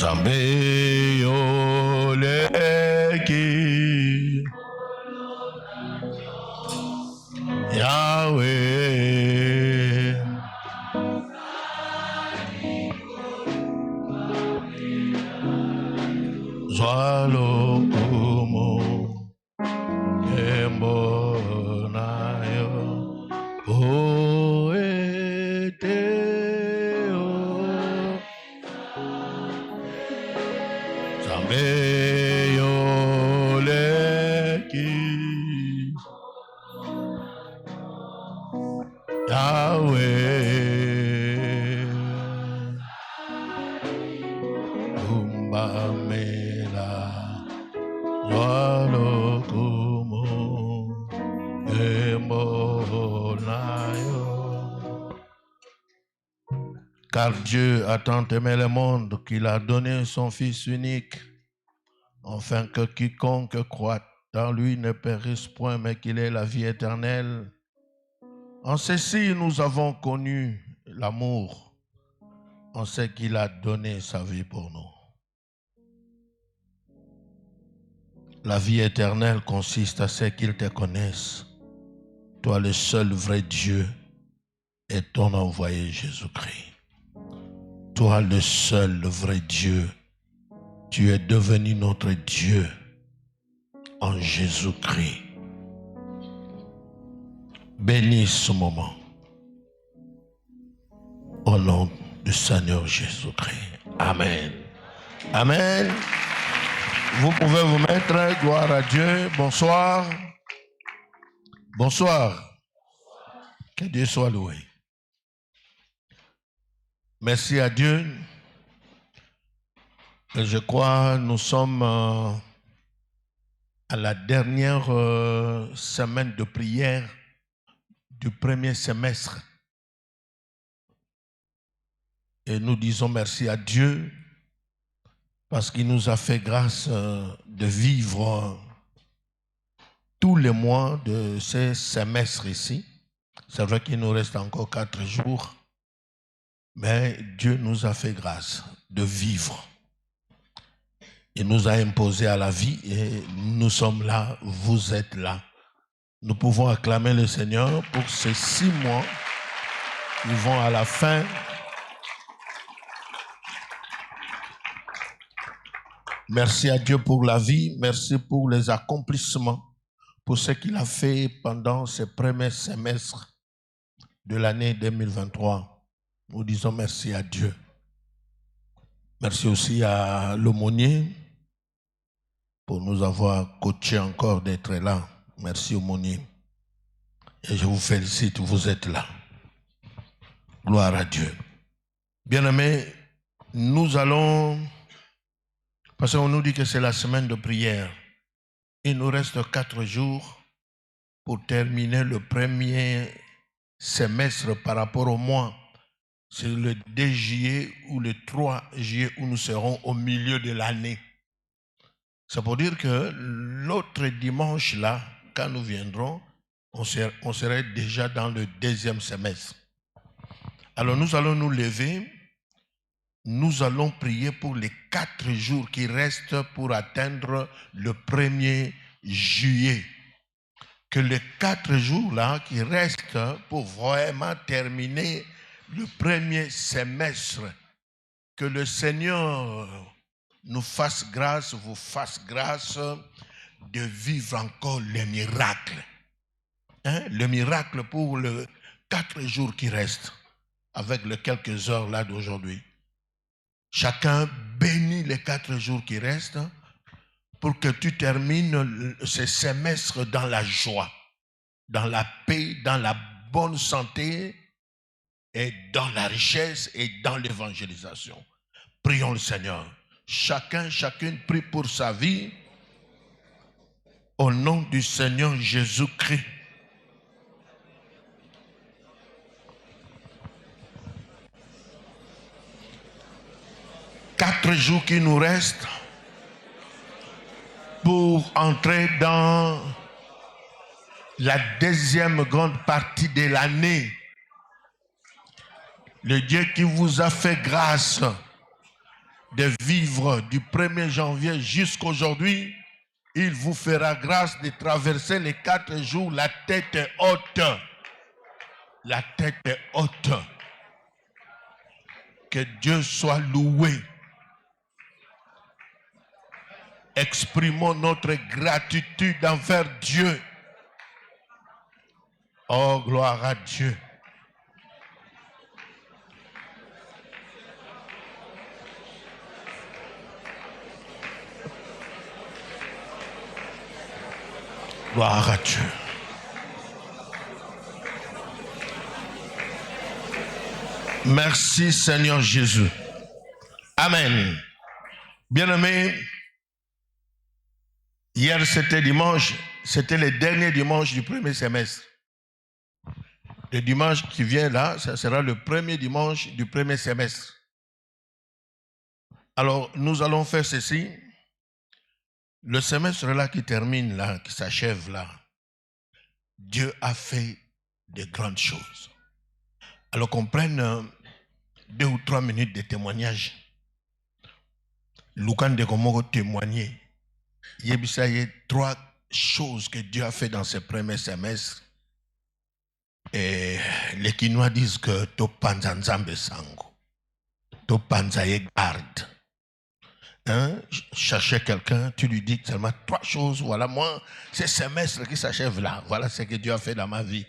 Zambe Oleki Yahweh Zwalo Kumo Embonayo Oeteo Zambe Oleki Yahweh Umbamela Zwalo Kumo Embonayo. Car Dieu a tant aimé le monde qu'il a donné son Fils unique, afin que quiconque croit dans lui ne périsse point, mais qu'il ait la vie éternelle. En ceci, nous avons connu l'amour. On sait qu'il a donné sa vie pour nous. La vie éternelle consiste à ce qu'ils te connaissent, toi le seul vrai Dieu et ton envoyé Jésus-Christ. Toi le seul vrai Dieu, tu es devenu notre Dieu en Jésus-Christ. Bénis ce moment au nom du Seigneur Jésus-Christ. Amen. Amen. Vous pouvez vous mettre, gloire à Dieu. Bonsoir. Bonsoir. Que Dieu soit loué. Merci à Dieu. Et je crois que nous sommes à la dernière semaine de prière du premier semestre. Et nous disons merci à Dieu parce qu'il nous a fait grâce de vivre tous les mois de ces semestres ici. C'est vrai qu'il nous reste encore 4 jours, mais Dieu nous a fait grâce de vivre. Il nous a imposé à la vie et nous sommes là, vous êtes là. Nous pouvons acclamer le Seigneur pour ces 6 mois qui vont à la fin. Merci à Dieu pour la vie, merci pour les accomplissements, pour ce qu'il a fait pendant ces premiers semestres de l'année 2023. Nous disons merci à Dieu. Merci aussi à l'aumônier pour nous avoir coaché encore d'être là. Merci aumônier. Et je vous félicite, vous êtes là. Gloire à Dieu. Bien-aimés, nous allons, parce qu'on nous dit que c'est la semaine de prière, il nous reste 4 jours pour terminer le premier semestre par rapport au mois. C'est le 2 juillet ou le 3 juillet où nous serons au milieu de l'année. C'est pour dire que l'autre dimanche là, quand nous viendrons, on serait déjà dans le 2e semestre. Alors nous allons nous lever, nous allons prier pour les 4 jours qui restent pour atteindre le 1er juillet. Que les 4 jours là qui restent pour vraiment terminer le premier semestre, que le Seigneur nous fasse grâce, vous fasse grâce de vivre encore les miracles. Le miracle pour les 4 jours qui restent, avec les quelques heures là d'aujourd'hui. Chacun bénit les 4 jours qui restent pour que tu termines ce semestre dans la joie, dans la paix, dans la bonne santé et dans la richesse et dans l'évangélisation. Prions le Seigneur. Chacune prie pour sa vie au nom du Seigneur Jésus-Christ. Quatre jours qui nous restent pour entrer dans la deuxième grande partie de l'année. Le Dieu qui vous a fait grâce de vivre du 1er janvier jusqu'aujourd'hui, il vous fera grâce de traverser les 4 jours la tête haute. La tête haute. Que Dieu soit loué. Exprimons notre gratitude envers Dieu. Oh, gloire à Dieu. Gloire à Dieu. Merci Seigneur Jésus. Amen. Bien-aimés, hier c'était dimanche, c'était le dernier dimanche du 1er semestre. Le dimanche qui vient là, ça sera le premier dimanche du 1er semestre. Alors, nous allons faire ceci. Le semestre là qui termine là, qui s'achève là, Dieu a fait de grandes choses. Alors qu'on prenne 2 ou 3 minutes de témoignage. Lucan de Gomoro témoigner. Il y a 3 choses que Dieu a fait dans ce premier semestre. Et les Quinois disent que Topanza Nzambe Sango. Topanza ye garde. Hein? Chercher quelqu'un, tu lui dis seulement 3 choses. Voilà, moi, ce semestre qui s'achève là. Voilà ce que Dieu a fait dans ma vie.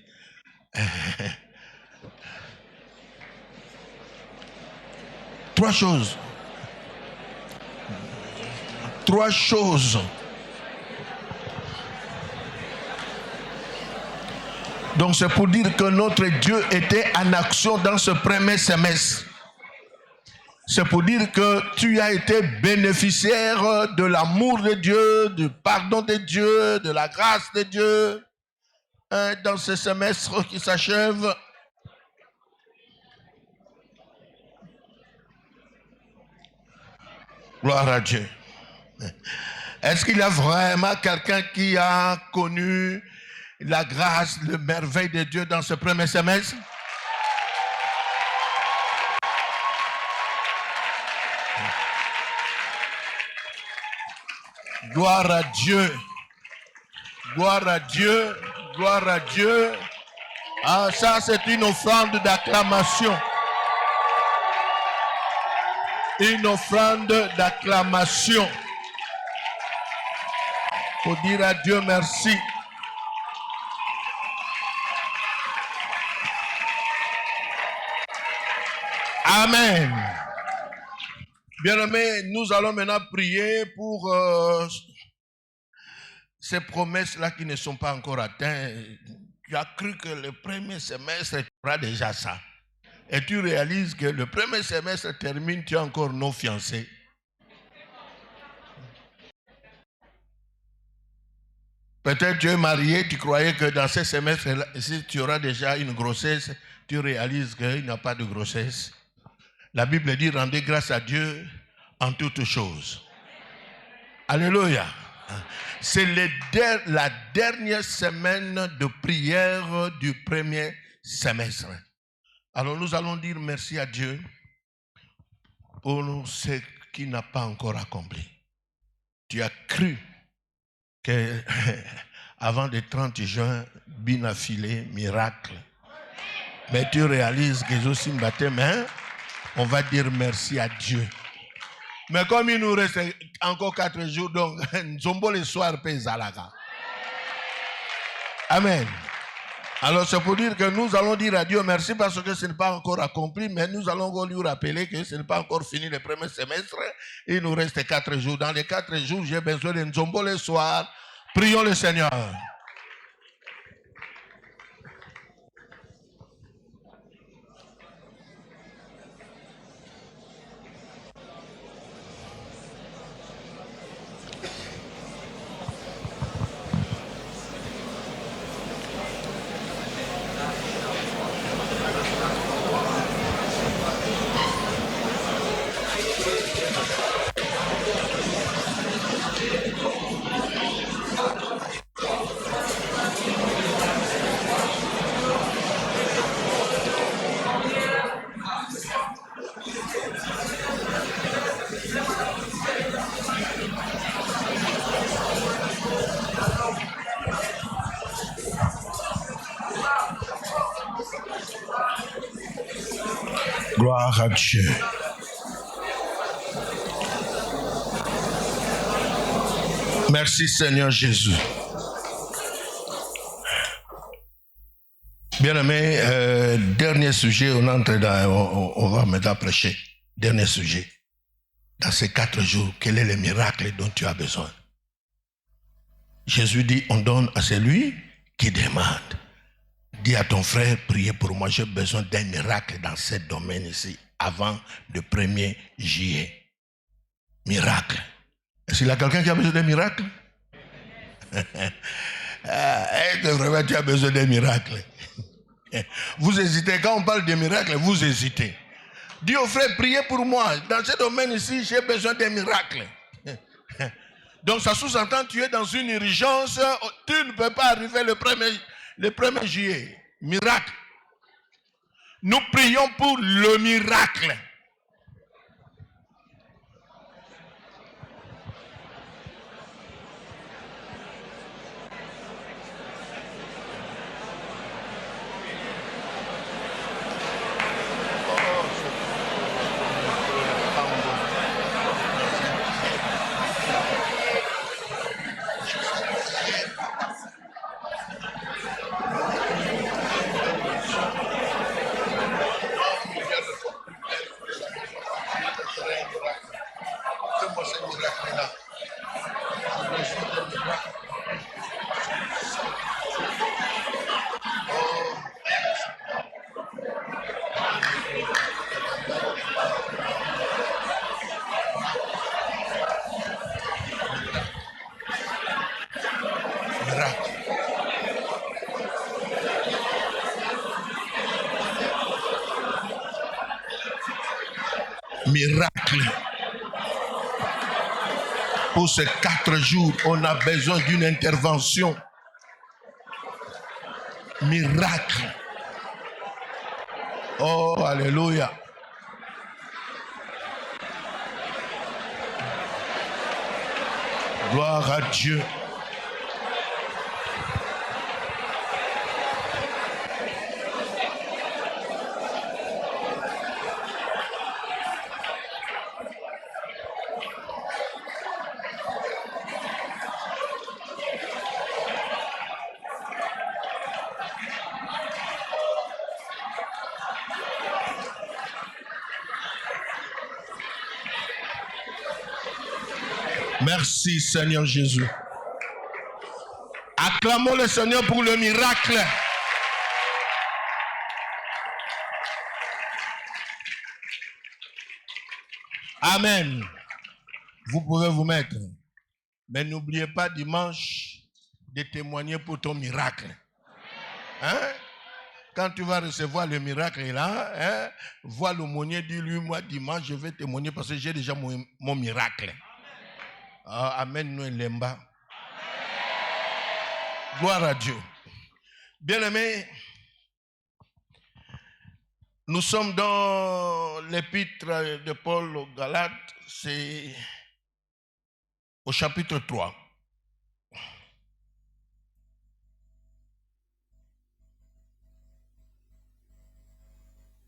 3 choses. 3 choses. Donc c'est pour dire que notre Dieu était en action dans ce premier semestre. C'est pour dire que tu as été bénéficiaire de l'amour de Dieu, du pardon de Dieu, de la grâce de Dieu. Dans ce semestre qui s'achève. Gloire à Dieu. Est-ce qu'il y a vraiment quelqu'un qui a connu la grâce, le merveille de Dieu dans ce premier semestre? Gloire à Dieu. Gloire à Dieu. Gloire à Dieu. Ah, ça c'est une offrande d'acclamation. Une offrande d'acclamation. Pour dire à Dieu merci. Amen. Bien-aimés, nous allons maintenant prier pour ces promesses-là qui ne sont pas encore atteintes. Tu as cru que le premier semestre, tu auras déjà ça. Et tu réalises que le premier semestre termine, tu es encore non fiancé. Peut-être tu es marié, tu croyais que dans ce semestre, si tu auras déjà une grossesse, tu réalises qu'il n'y a pas de grossesse. La Bible dit, rendez grâce à Dieu en toutes choses. Alléluia. C'est la dernière semaine de prière du premier semestre. Alors nous allons dire merci à Dieu pour ce qu'il n'a pas encore accompli. Tu as cru que avant le 30 juin, bin a filé, miracle. Mais tu réalises que Josim baptême, hein? On va dire merci à Dieu. Mais comme il nous reste encore 4 jours, donc Nzombo le soir paye Zalaga. Amen. Alors c'est pour dire que nous allons dire à Dieu merci parce que ce n'est pas encore accompli, mais nous allons lui rappeler que ce n'est pas encore fini le premier semestre. Il nous reste 4 jours. Dans les 4 jours, j'ai besoin de Nzombo le soir. Prions le Seigneur. Gloire à Dieu. Merci Seigneur Jésus. Bien-aimé, dernier sujet, on va maintenant prêcher. Dernier sujet. Dans ces 4 jours, quel est le miracle dont tu as besoin? Jésus dit, on donne à celui qui demande. Dis à ton frère, priez pour moi, j'ai besoin d'un miracle dans ce domaine ici, avant le 1er juillet. Miracle. Est-ce qu'il y a quelqu'un qui a besoin d'un miracle? Est-ce que vraiment tu as besoin d'un miracle? Vous hésitez, quand on parle de miracle, vous hésitez. Dis au frère, priez pour moi. Dans ce domaine ici, j'ai besoin d'un miracle. Donc ça sous-entend que tu es dans une urgence, tu ne peux pas arriver le 1er juillet. Miracle. Nous prions pour le miracle. Miracle. Pour ces 4 jours, on a besoin d'une intervention. Miracle. Oh, alléluia. Gloire à Dieu. Merci Seigneur Jésus. Acclamons le Seigneur pour le miracle. Amen. Vous pouvez vous mettre. Mais n'oubliez pas dimanche de témoigner pour ton miracle. Hein? Quand tu vas recevoir le miracle là, hein, vois l'aumônier, dis-lui, moi dimanche je vais témoigner parce que j'ai déjà mon miracle. Amen, nous lemba. Gloire à Dieu. Bien-aimés, nous sommes dans l'épître de Paul aux Galates, c'est au chapitre 3.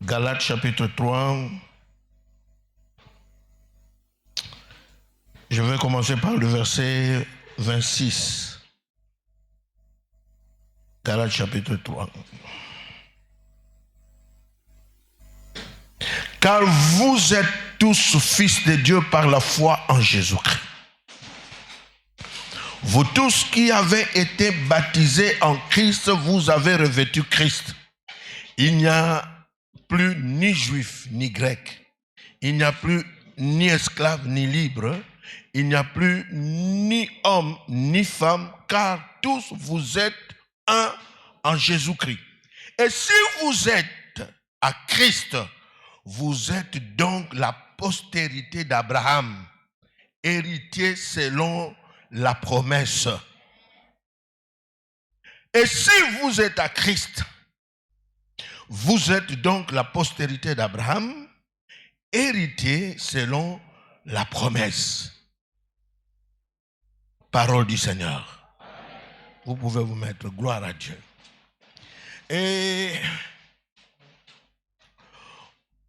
Galates chapitre 3. Je vais commencer par le verset 26. Galates chapitre 3. Car vous êtes tous fils de Dieu par la foi en Jésus-Christ. Vous tous qui avez été baptisés en Christ, vous avez revêtu Christ. Il n'y a plus ni juif ni grec. Il n'y a plus ni esclave ni libre. Il n'y a plus ni homme ni femme, car tous vous êtes un en Jésus-Christ. Et si vous êtes à Christ, vous êtes donc la postérité d'Abraham, héritier selon la promesse. Et si vous êtes à Christ, vous êtes donc la postérité d'Abraham, héritier selon la promesse. Parole du Seigneur. Vous pouvez vous mettre, gloire à Dieu. Et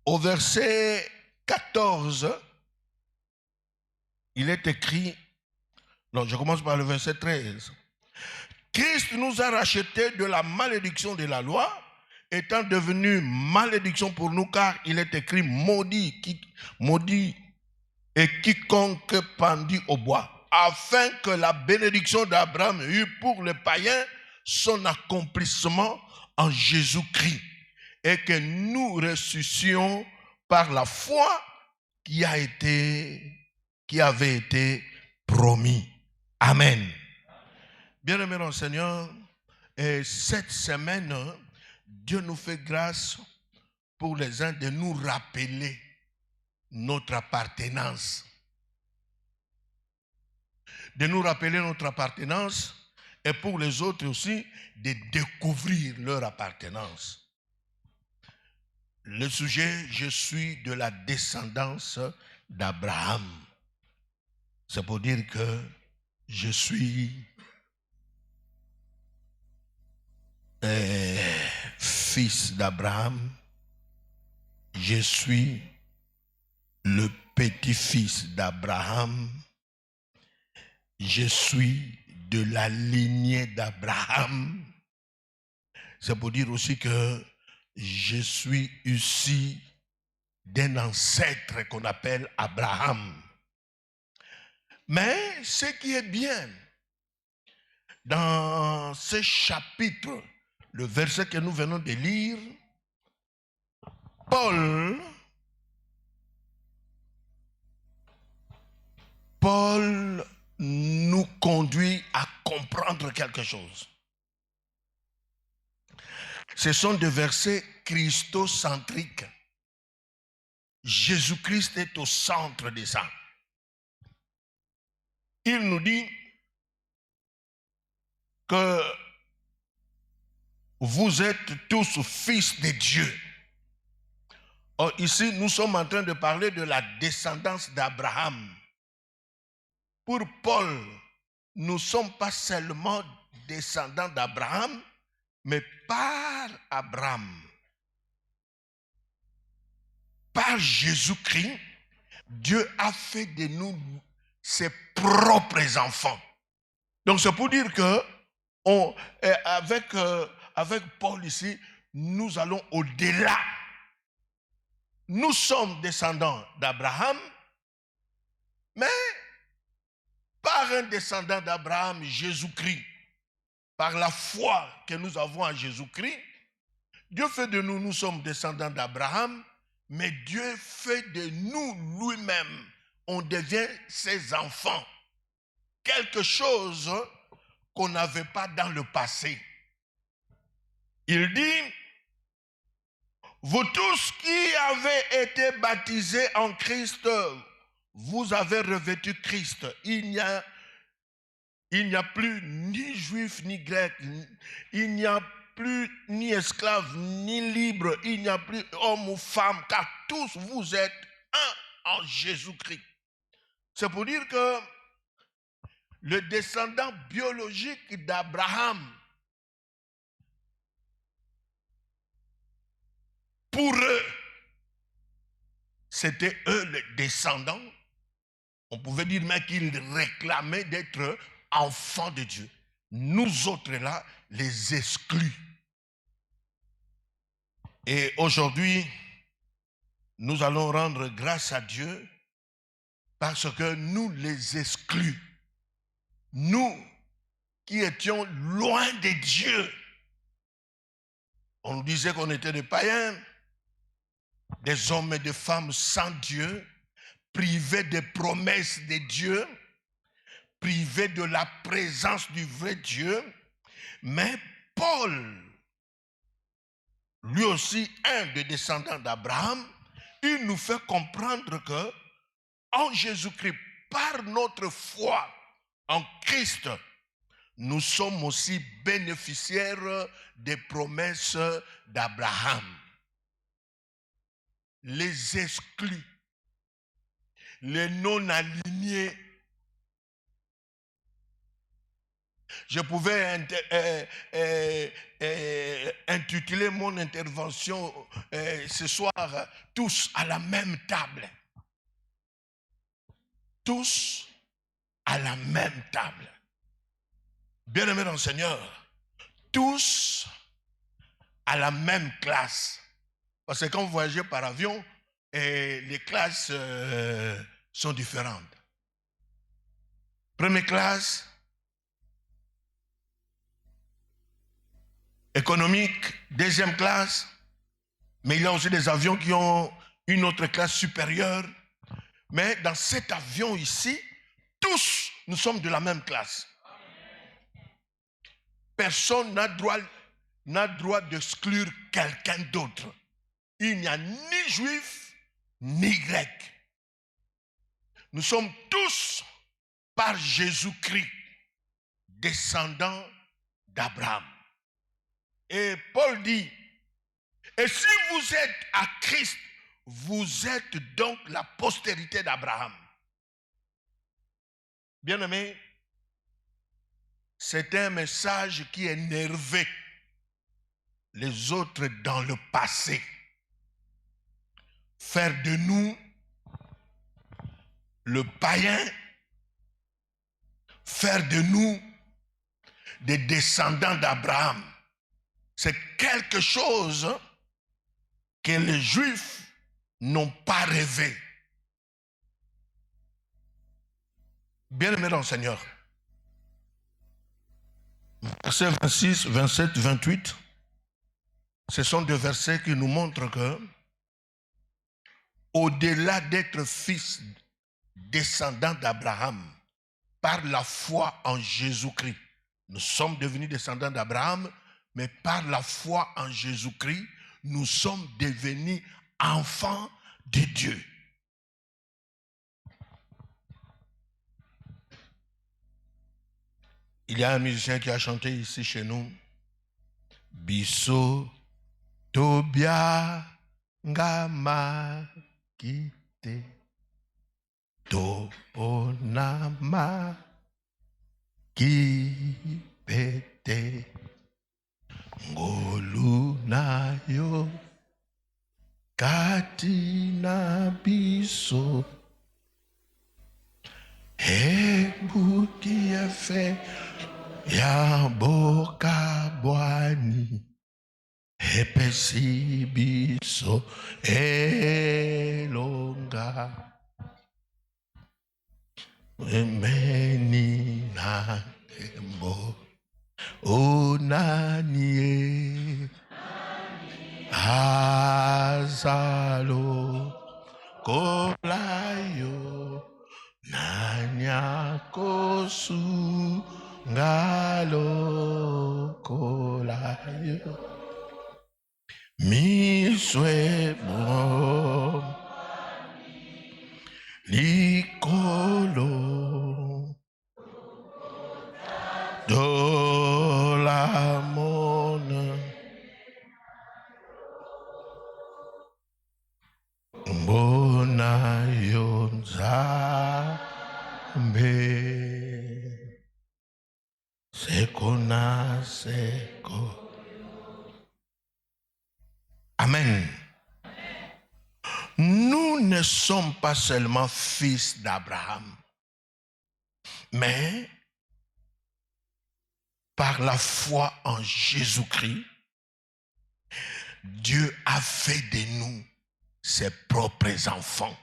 Au verset 14, il est écrit, non, je commence par le verset 13. Christ nous a rachetés de la malédiction de la loi, étant devenu malédiction pour nous, car il est écrit maudit et quiconque pendit au bois, afin que la bénédiction d'Abraham eût pour les païens son accomplissement en Jésus-Christ, et que nous ressuscitions par la foi qui avait été promis. Amen. Bien-aimés dans le Seigneur, et cette semaine, Dieu nous fait grâce pour les uns de nous rappeler notre appartenance. De nous rappeler notre appartenance et pour les autres aussi de découvrir leur appartenance. Le sujet, je suis de la descendance d'Abraham. C'est pour dire que je suis fils d'Abraham. Je suis le petit-fils d'Abraham. Je suis de la lignée d'Abraham. C'est pour dire aussi que je suis issu d'un ancêtre qu'on appelle Abraham. Mais ce qui est bien dans ce chapitre, le verset que nous venons de lire, Paul nous conduit à comprendre quelque chose. Ce sont des versets christocentriques. Jésus-Christ est au centre de ça. Il nous dit que vous êtes tous fils de Dieu. Or, ici, nous sommes en train de parler de la descendance d'Abraham. Pour Paul, nous ne sommes pas seulement descendants d'Abraham, mais par Abraham. Par Jésus-Christ, Dieu a fait de nous ses propres enfants. Donc c'est pour dire que avec Paul ici, nous allons au-delà. Nous sommes descendants d'Abraham, mais par un descendant d'Abraham, Jésus-Christ, par la foi que nous avons en Jésus-Christ, Dieu fait de nous, nous sommes descendants d'Abraham, mais Dieu fait de nous lui-même, on devient ses enfants. Quelque chose qu'on n'avait pas dans le passé. Il dit, vous tous qui avez été baptisés en Christ, vous avez revêtu Christ. Il n'y a plus ni juif ni grec, il n'y a plus ni esclave ni libre, il n'y a plus homme ou femme, car tous vous êtes un en Jésus-Christ. C'est pour dire que le descendant biologique d'Abraham, pour eux, c'était eux les descendants. On pouvait dire même qu'ils réclamaient d'être enfants de Dieu. Nous autres là, les exclus. Et aujourd'hui, nous allons rendre grâce à Dieu parce que nous les exclus, nous qui étions loin de Dieu, on nous disait qu'on était des païens, des hommes et des femmes sans Dieu, privés des promesses de Dieu, privés de la présence du vrai Dieu. Mais Paul, lui aussi un des descendants d'Abraham, il nous fait comprendre que en Jésus-Christ, par notre foi en Christ, nous sommes aussi bénéficiaires des promesses d'Abraham. Les exclus, les non-alignés. Je pouvais intituler mon intervention ce soir « Tous à la même table ». Tous à la même table. Bien-aimés dans le Seigneur, tous à la même classe. Parce que quand vous voyagez par avion, les classes sont différentes. Première classe, économique, deuxième classe, mais il y a aussi des avions qui ont une autre classe supérieure. Mais dans cet avion ici, tous, nous sommes de la même classe. Personne n'a droit d'exclure quelqu'un d'autre. Il n'y a ni juif, ni grec. Nous sommes tous, par Jésus-Christ, descendants d'Abraham. Et Paul dit, et si vous êtes à Christ, vous êtes donc la postérité d'Abraham. Bien-aimés, c'est un message qui énervait les autres dans le passé. Faire de nous le païen, faire de nous des descendants d'Abraham. C'est quelque chose que les Juifs n'ont pas rêvé. Bien-aimés dans le Seigneur, versets 26, 27, 28, ce sont deux versets qui nous montrent que, au-delà d'être fils descendant d'Abraham, par la foi en Jésus-Christ, nous sommes devenus descendants d'Abraham, mais par la foi en Jésus-Christ, nous sommes devenus enfants de Dieu. Il y a un musicien qui a chanté ici chez nous. Biso Tobia Ngama Kite Toponama Kipete Ngoluna yo Katina Biso Ebuki Efe Yaboka Boani Epesi Biso Elonga Emeni na Embo Onanie Azalo Kolayo Nanya Kosu Ngalo Kolayo Miswebo Likolo Dolamona Mbona Yonza Mbe Sekona Seko. Amen. Nous ne sommes pas seulement fils d'Abraham, mais par la foi en Jésus-Christ, Dieu a fait de nous ses propres enfants.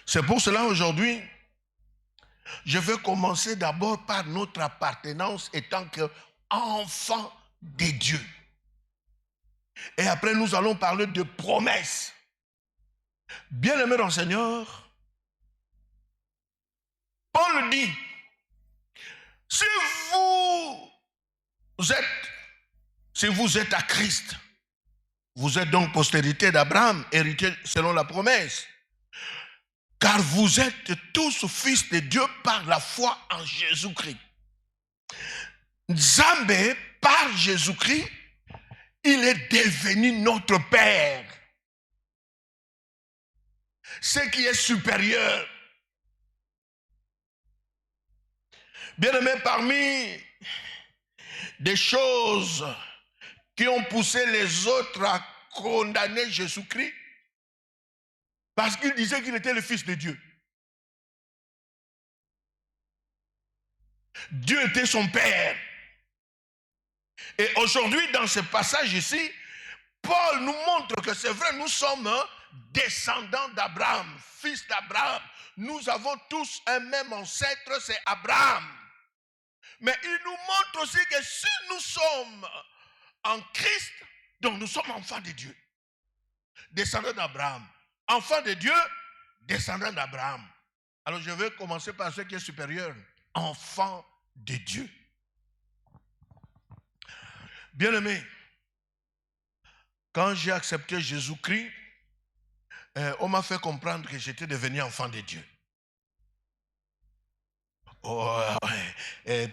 C'est pour cela aujourd'hui, je vais commencer d'abord par notre appartenance étant qu'enfant de Dieu. Et après, nous allons parler de promesses. Bien-aimés dans le Seigneur, Paul dit, si vous êtes à Christ, vous êtes donc postérité d'Abraham, héritier selon la promesse. Car vous êtes tous fils de Dieu par la foi en Jésus-Christ. Nzambe, par Jésus-Christ, il est devenu notre Père. Ce qui est supérieur. Bien-aimés, parmi des choses qui ont poussé les autres à condamner Jésus-Christ, parce qu'il disait qu'il était le Fils de Dieu. Dieu était son Père. Et aujourd'hui, dans ce passage ici, Paul nous montre que c'est vrai, nous sommes descendants d'Abraham, fils d'Abraham. Nous avons tous un même ancêtre, c'est Abraham. Mais il nous montre aussi que si nous sommes en Christ, donc nous sommes enfants de Dieu. Descendants d'Abraham. Enfants de Dieu, descendants d'Abraham. Alors je vais commencer par ce qui est supérieur. Enfants de Dieu. Bien-aimé, quand j'ai accepté Jésus-Christ, on m'a fait comprendre que j'étais devenu enfant de Dieu.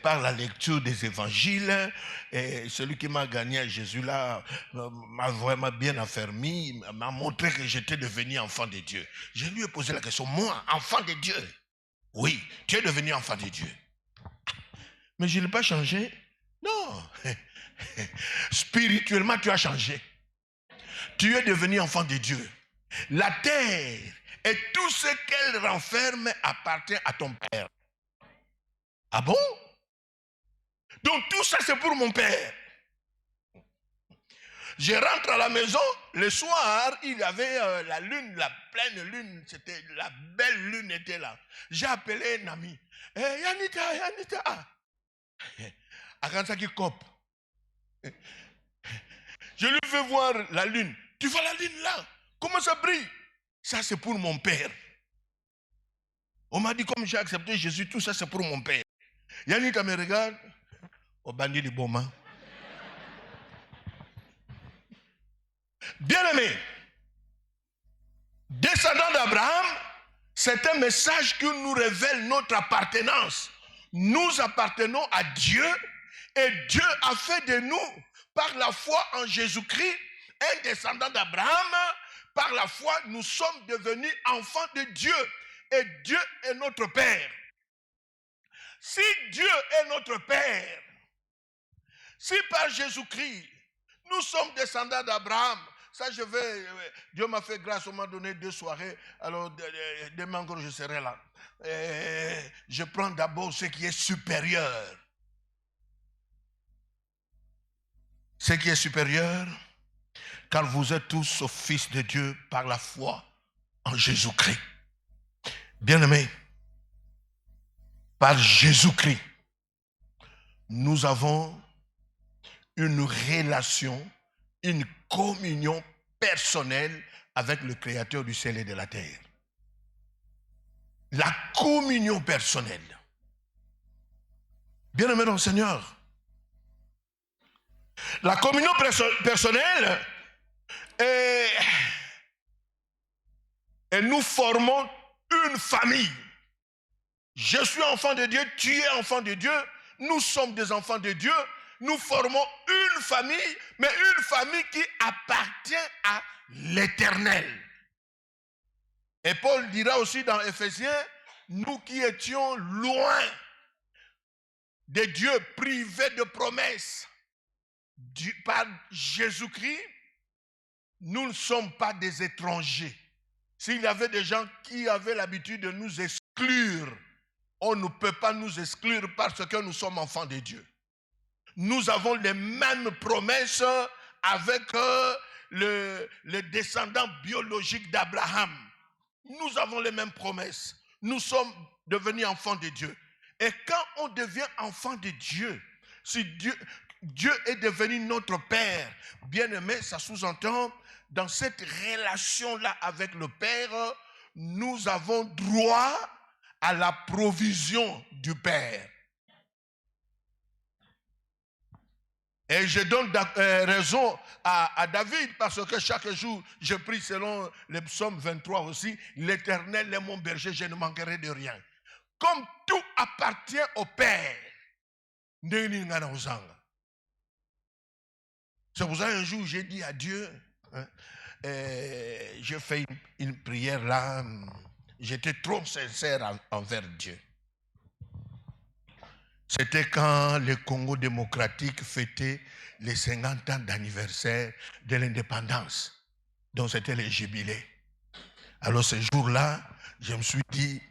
Par la lecture des évangiles, celui qui m'a gagné à Jésus là m'a vraiment bien affermi, m'a montré que j'étais devenu enfant de Dieu. Je lui ai posé la question, moi, enfant de Dieu? Oui, tu es devenu enfant de Dieu. Mais je n'ai pas changé. Non. Spirituellement, tu as changé. Tu es devenu enfant de Dieu. La terre et tout ce qu'elle renferme appartient à ton Père. Ah bon? Donc tout ça c'est pour mon Père. Je rentre à la maison, le soir, il y avait la lune, la pleine lune, c'était la belle lune était là. J'ai appelé un ami. Yanita. Akansa qui cope. Je lui fais voir la lune. Tu vois la lune là? Comment ça brille? Ça c'est pour mon Père. On m'a dit comme j'ai accepté Jésus, tout ça c'est pour mon Père. Yanita me regarde. Au bandit du Boma. Bien-aimé, descendant d'Abraham, c'est un message qui nous révèle notre appartenance. Nous appartenons à Dieu et Dieu a fait de nous, par la foi en Jésus-Christ, un descendant d'Abraham. Par la foi, nous sommes devenus enfants de Dieu et Dieu est notre Père. Si Dieu est notre Père, si par Jésus-Christ, nous sommes descendants d'Abraham, ça Dieu m'a fait grâce, on m'a donné 2 soirées, alors demain encore je serai là. Je prends d'abord ce qui est supérieur. Ce qui est supérieur, car vous êtes tous fils de Dieu par la foi en Jésus-Christ. Bien-aimés, par Jésus-Christ, nous avons une relation, une communion personnelle avec le Créateur du ciel et de la terre. La communion personnelle. Bien-aimés dans le Seigneur, la communion personnelle et nous formons une famille. Je suis enfant de Dieu, tu es enfant de Dieu, nous sommes des enfants de Dieu, nous formons une famille, mais une famille qui appartient à l'Éternel. Et Paul dira aussi dans Éphésiens, nous qui étions loin de Dieu, privés de promesses, par Jésus-Christ, nous ne sommes pas des étrangers. S'il y avait des gens qui avaient l'habitude de nous exclure, on ne peut pas nous exclure parce que nous sommes enfants de Dieu. Nous avons les mêmes promesses avec le descendant biologique d'Abraham. Nous avons les mêmes promesses. Nous sommes devenus enfants de Dieu. Et quand on devient enfant de Dieu, si Dieu est devenu notre Père, bien-aimé, ça sous-entend, dans cette relation-là avec le Père, nous avons droit à la provision du Père. Et je donne raison à David parce que chaque jour, je prie selon le psaume 23 aussi, l'Éternel est mon berger, je ne manquerai de rien. Comme tout appartient au Père, c'est pour ça un jour j'ai dit à Dieu, j'ai fait une prière là, j'étais trop sincère envers Dieu. C'était quand le Congo démocratique fêtait les 50 ans d'anniversaire de l'indépendance. Donc c'était les jubilés. Alors ce jour-là, je me suis dit,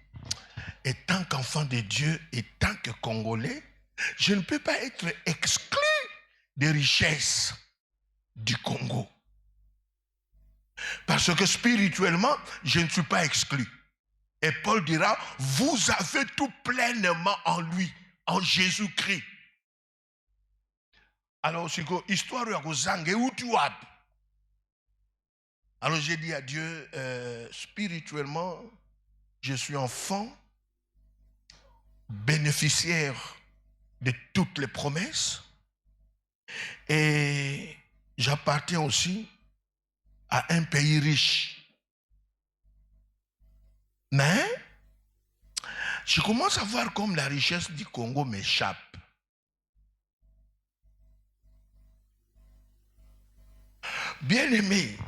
et tant qu'enfant de Dieu et tant que Congolais, je ne peux pas être exclu des richesses du Congo. Parce que spirituellement, je ne suis pas exclu. Et Paul dira, vous avez tout pleinement en lui, en Jésus-Christ. Alors, c'est quoi? Histoire de Zangue, où tu as? Alors, j'ai dit à Dieu, spirituellement, je suis enfant, bénéficiaire de toutes les promesses, et j'appartiens aussi à un pays riche. Mais, je commence à voir comme la richesse du Congo m'échappe. Bien aimé,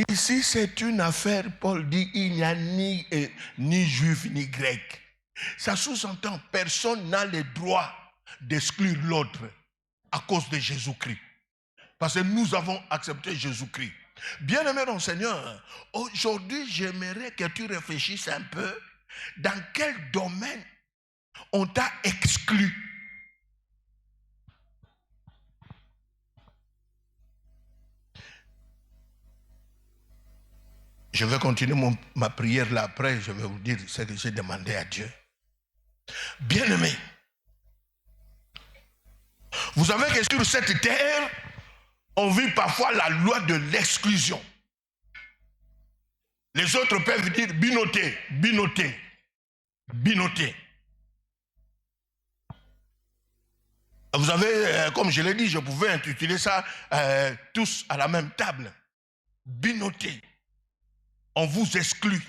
ici c'est une affaire, Paul dit, il n'y a ni juif ni grec. Ça sous-entend, personne n'a le droit d'exclure l'autre à cause de Jésus-Christ. Parce que nous avons accepté Jésus-Christ. Bien-aimé dans le Seigneur, aujourd'hui j'aimerais que tu réfléchisses un peu dans quel domaine on t'a exclu. Je vais continuer ma prière là après, je vais vous dire ce que j'ai demandé à Dieu. Bien-aimé, vous savez que sur cette terre, on vit parfois la loi de l'exclusion. Les autres peuvent dire binoté, binoté, binoté. Vous avez, comme je l'ai dit, je pouvais intituler ça tous à la même table. Binoté. On vous exclut.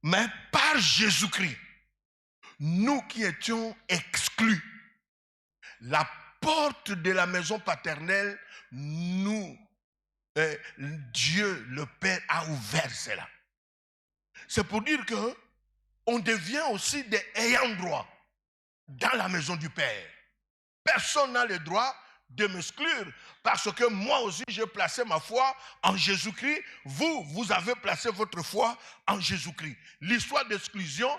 Mais par Jésus-Christ, nous qui étions exclus, la porte de la maison paternelle, Dieu le Père a ouvert cela. C'est pour dire que on devient aussi des ayants droit dans la maison du Père. Personne n'a le droit de m'exclure parce que moi aussi j'ai placé ma foi en Jésus-Christ. Vous avez placé votre foi en Jésus-Christ. L'histoire d'exclusion,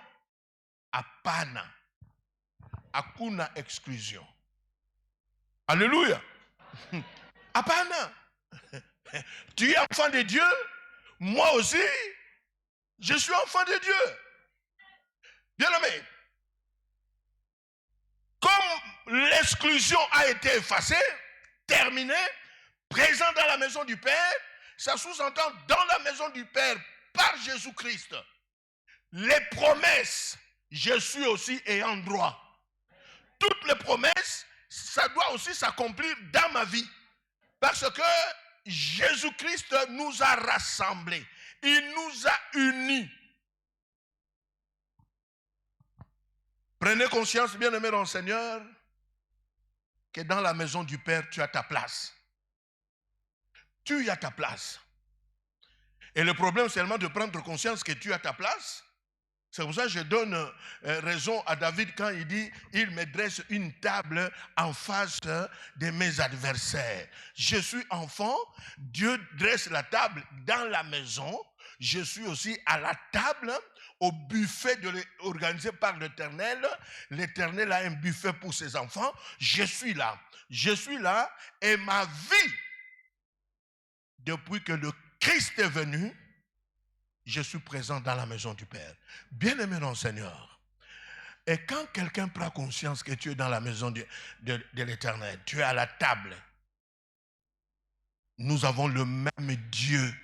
apana, hakuna exclusion. Alléluia. Apana. Tu es enfant de Dieu, moi aussi, je suis enfant de Dieu. Bien-aimé, comme l'exclusion a été effacée, terminée, présent dans la maison du Père, ça sous-entend dans la maison du Père par Jésus-Christ. Les promesses, je suis aussi ayant droit. Toutes les promesses, ça doit aussi s'accomplir dans ma vie. Parce que Jésus-Christ nous a rassemblés. Il nous a unis. Prenez conscience, bien-aimés dans le Seigneur, que dans la maison du Père, tu as ta place. Tu as ta place. Et le problème, c'est seulement de prendre conscience que tu as ta place. C'est pour ça que je donne raison à David quand il dit « Il me dresse une table en face de mes adversaires. » Je suis enfant, Dieu dresse la table dans la maison. Je suis aussi à la table, au buffet organisé par l'Éternel. L'Éternel a un buffet pour ses enfants. Je suis là. Je suis là et ma vie, depuis que le Christ est venu, je suis présent dans la maison du Père. Bien-aimé dans le Seigneur. Et quand quelqu'un prend conscience que tu es dans la maison de l'Éternel, tu es à la table, nous avons le même Dieu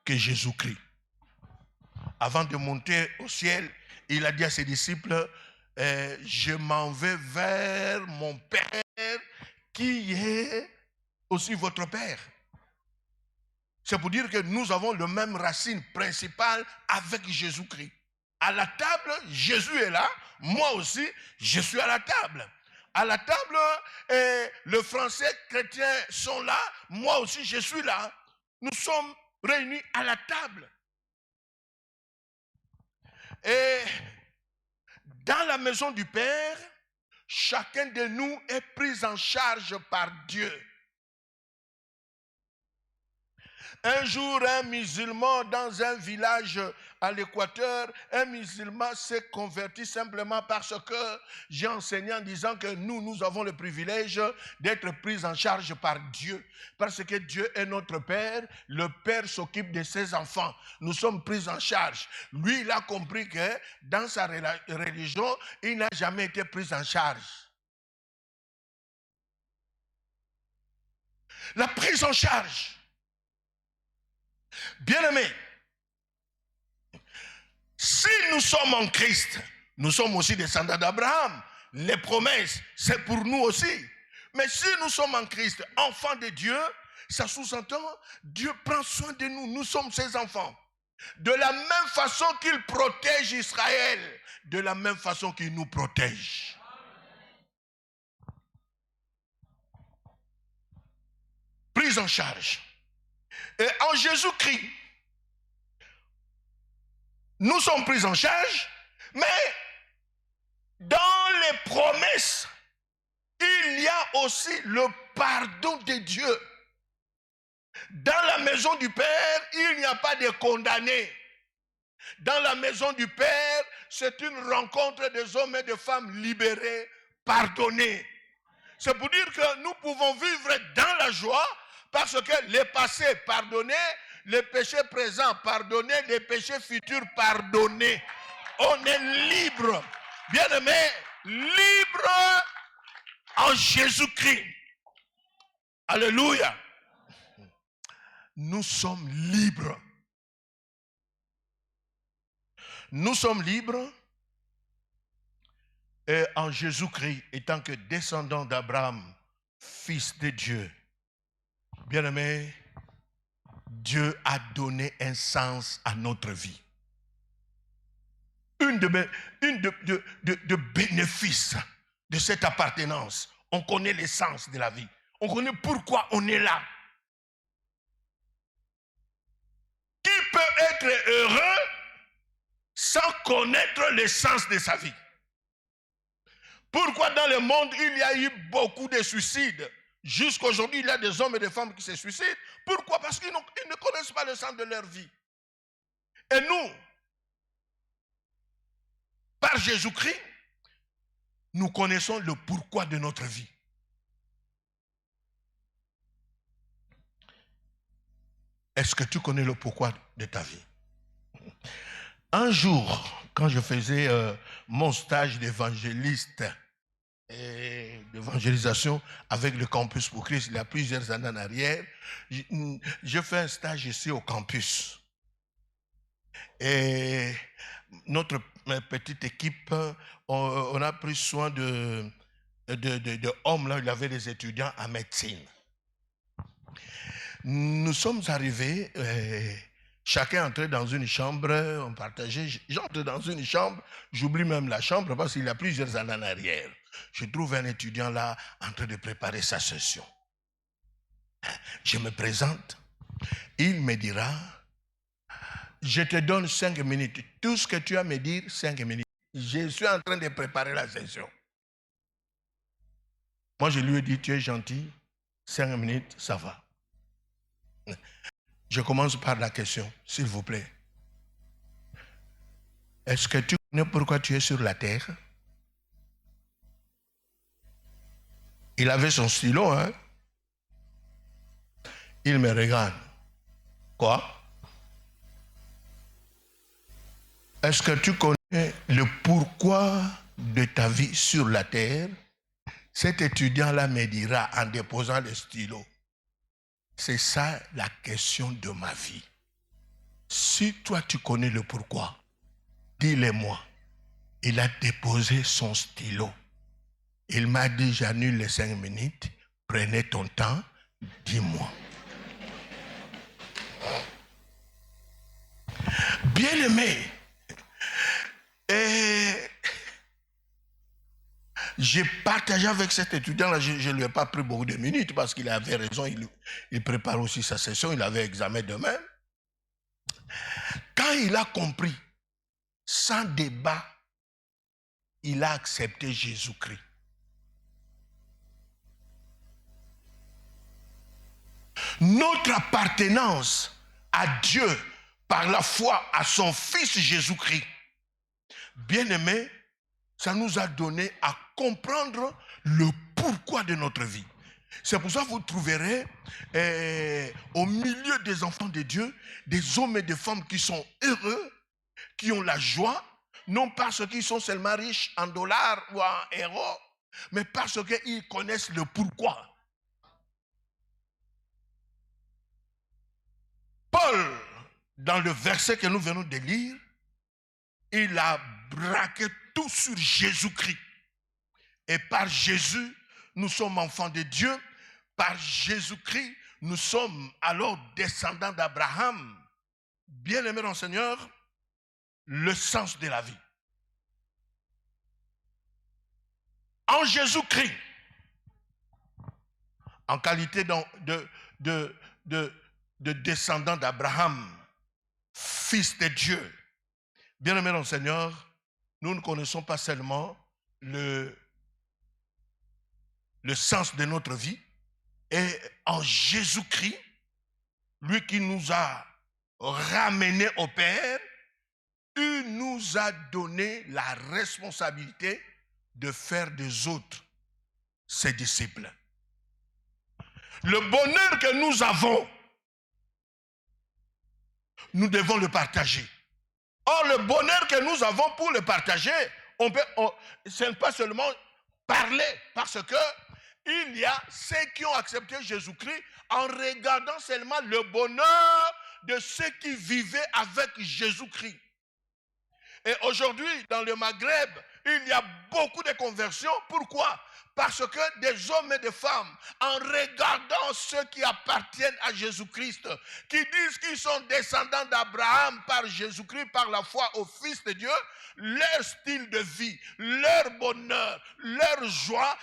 que Jésus-Christ. Avant de monter au ciel, il a dit à ses disciples, je m'en vais vers mon Père qui est aussi votre Père. C'est pour dire que nous avons la même racine principale avec Jésus-Christ. À la table, Jésus est là. Moi aussi, je suis à la table. À la table, les Français chrétiens sont là. Moi aussi, je suis là. Nous sommes réunis à la table. Et Dans la maison du Père, chacun de nous est pris en charge par Dieu. Un jour, un musulman dans un village à l'Équateur, un musulman s'est converti simplement parce que j'ai enseigné en disant que nous avons le privilège d'être pris en charge par Dieu. Parce que Dieu est notre Père, le Père s'occupe de ses enfants. Nous sommes pris en charge. Lui, il a compris que dans sa religion, il n'a jamais été pris en charge. La prise en charge. Bien-aimés, si nous sommes en Christ, nous sommes aussi descendants d'Abraham. Les promesses, c'est pour nous aussi. Mais si nous sommes en Christ, enfants de Dieu, ça sous-entend, Dieu prend soin de nous, nous sommes ses enfants. De la même façon qu'il protège Israël, de la même façon qu'il nous protège. Prise en charge. Et en Jésus-Christ, nous sommes pris en charge, mais dans les promesses, il y a aussi le pardon de Dieu. Dans la maison du Père, il n'y a pas de condamnés. Dans la maison du Père, c'est une rencontre des hommes et des femmes libérés, pardonnés. C'est pour dire que nous pouvons vivre dans la joie parce que les passés pardonnés, les péchés présents pardonnés, les péchés futurs pardonnés. On est libre, bien-aimés, libre en Jésus-Christ. Alléluia. Nous sommes libres. Nous sommes libres et en Jésus-Christ, étant que descendant d'Abraham, fils de Dieu, bien-aimé, Dieu a donné un sens à notre vie. Une de bénéfices de cette appartenance, on connaît l'essence de la vie. On connaît pourquoi on est là. Qui peut être heureux sans connaître l'essence de sa vie? Pourquoi dans le monde il y a eu beaucoup de suicides? Jusqu'aujourd'hui, il y a des hommes et des femmes qui se suicident. Pourquoi? Parce qu'ils ne connaissent pas le sens de leur vie. Et nous, par Jésus-Christ, nous connaissons le pourquoi de notre vie. Est-ce que tu connais le pourquoi de ta vie? Un jour, quand je faisais mon stage d'évangéliste et d'évangélisation avec le Campus pour Christ, il y a plusieurs années en arrière, je fais un stage ici au campus. Et notre petite équipe, on a pris soin de hommes, là, il y avait des étudiants en médecine. Nous sommes arrivés, chacun entrait dans une chambre, on partageait. J'entre dans une chambre, j'oublie même la chambre parce qu'il y a plusieurs années en arrière. Je trouve un étudiant là en train de préparer sa session. Je me présente, il me dira, je te donne 5 minutes. Tout ce que tu as à me dire, 5 minutes. Je suis en train de préparer la session. Moi, je lui ai dit, tu es gentil, 5 minutes, ça va. Je commence par la question, s'il vous plaît. Est-ce que tu connais pourquoi tu es sur la terre? Il avait son stylo, hein? Il me regarde. Quoi? Est-ce que tu connais le pourquoi de ta vie sur la terre? Cet étudiant-là me dira en déposant le stylo. C'est ça la question de ma vie. Si toi tu connais le pourquoi, dis-le-moi. Il a déposé son stylo. Il m'a dit, j'annule les 5 minutes, prenez ton temps, dis-moi. Bien-aimé, j'ai partagé avec cet étudiant-là, je ne lui ai pas pris beaucoup de minutes parce qu'il avait raison, il prépare aussi sa session, il avait examen demain. Quand il a compris, sans débat, il a accepté Jésus-Christ. Notre appartenance à Dieu par la foi à son Fils Jésus-Christ, bien-aimé, ça nous a donné à comprendre le pourquoi de notre vie. C'est pour ça que vous trouverez au milieu des enfants de Dieu des hommes et des femmes qui sont heureux, qui ont la joie, non parce qu'ils sont seulement riches en dollars ou en euros, mais parce qu'ils connaissent le pourquoi. Paul, dans le verset que nous venons de lire, il a braqué tout sur Jésus-Christ. Et par Jésus, nous sommes enfants de Dieu. Par Jésus-Christ, nous sommes alors descendants d'Abraham. Bien-aimés dans le Seigneur, le sens de la vie. En Jésus-Christ, en qualité de descendant d'Abraham, fils de Dieu. Bien-aimés dans le Seigneur, nous ne connaissons pas seulement le sens de notre vie, et en Jésus-Christ, lui qui nous a ramenés au Père, il nous a donné la responsabilité de faire des autres ses disciples. Le bonheur que nous avons, nous devons le partager. Or, le bonheur que nous avons pour le partager, ce n'est pas seulement parler, parce que il y a ceux qui ont accepté Jésus-Christ en regardant seulement le bonheur de ceux qui vivaient avec Jésus-Christ. Et aujourd'hui, dans le Maghreb, il y a beaucoup de conversions. Pourquoi? Parce que des hommes et des femmes, en regardant ceux qui appartiennent à Jésus-Christ, qui disent qu'ils sont descendants d'Abraham par Jésus-Christ, par la foi au Fils de Dieu, leur style de vie, leur bonheur, leur joie,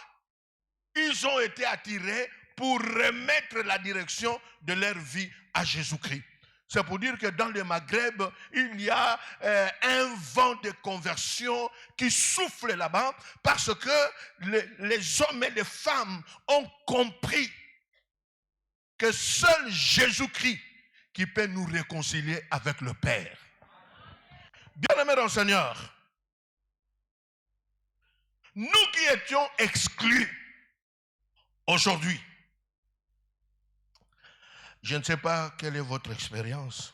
ils ont été attirés pour remettre la direction de leur vie à Jésus-Christ. C'est pour dire que dans le Maghreb, il y a un vent de conversion qui souffle là-bas parce que les hommes et les femmes ont compris que seul Jésus-Christ qui peut nous réconcilier avec le Père. Bien-aimés dans le Seigneur, nous qui étions exclus aujourd'hui, je ne sais pas quelle est votre expérience.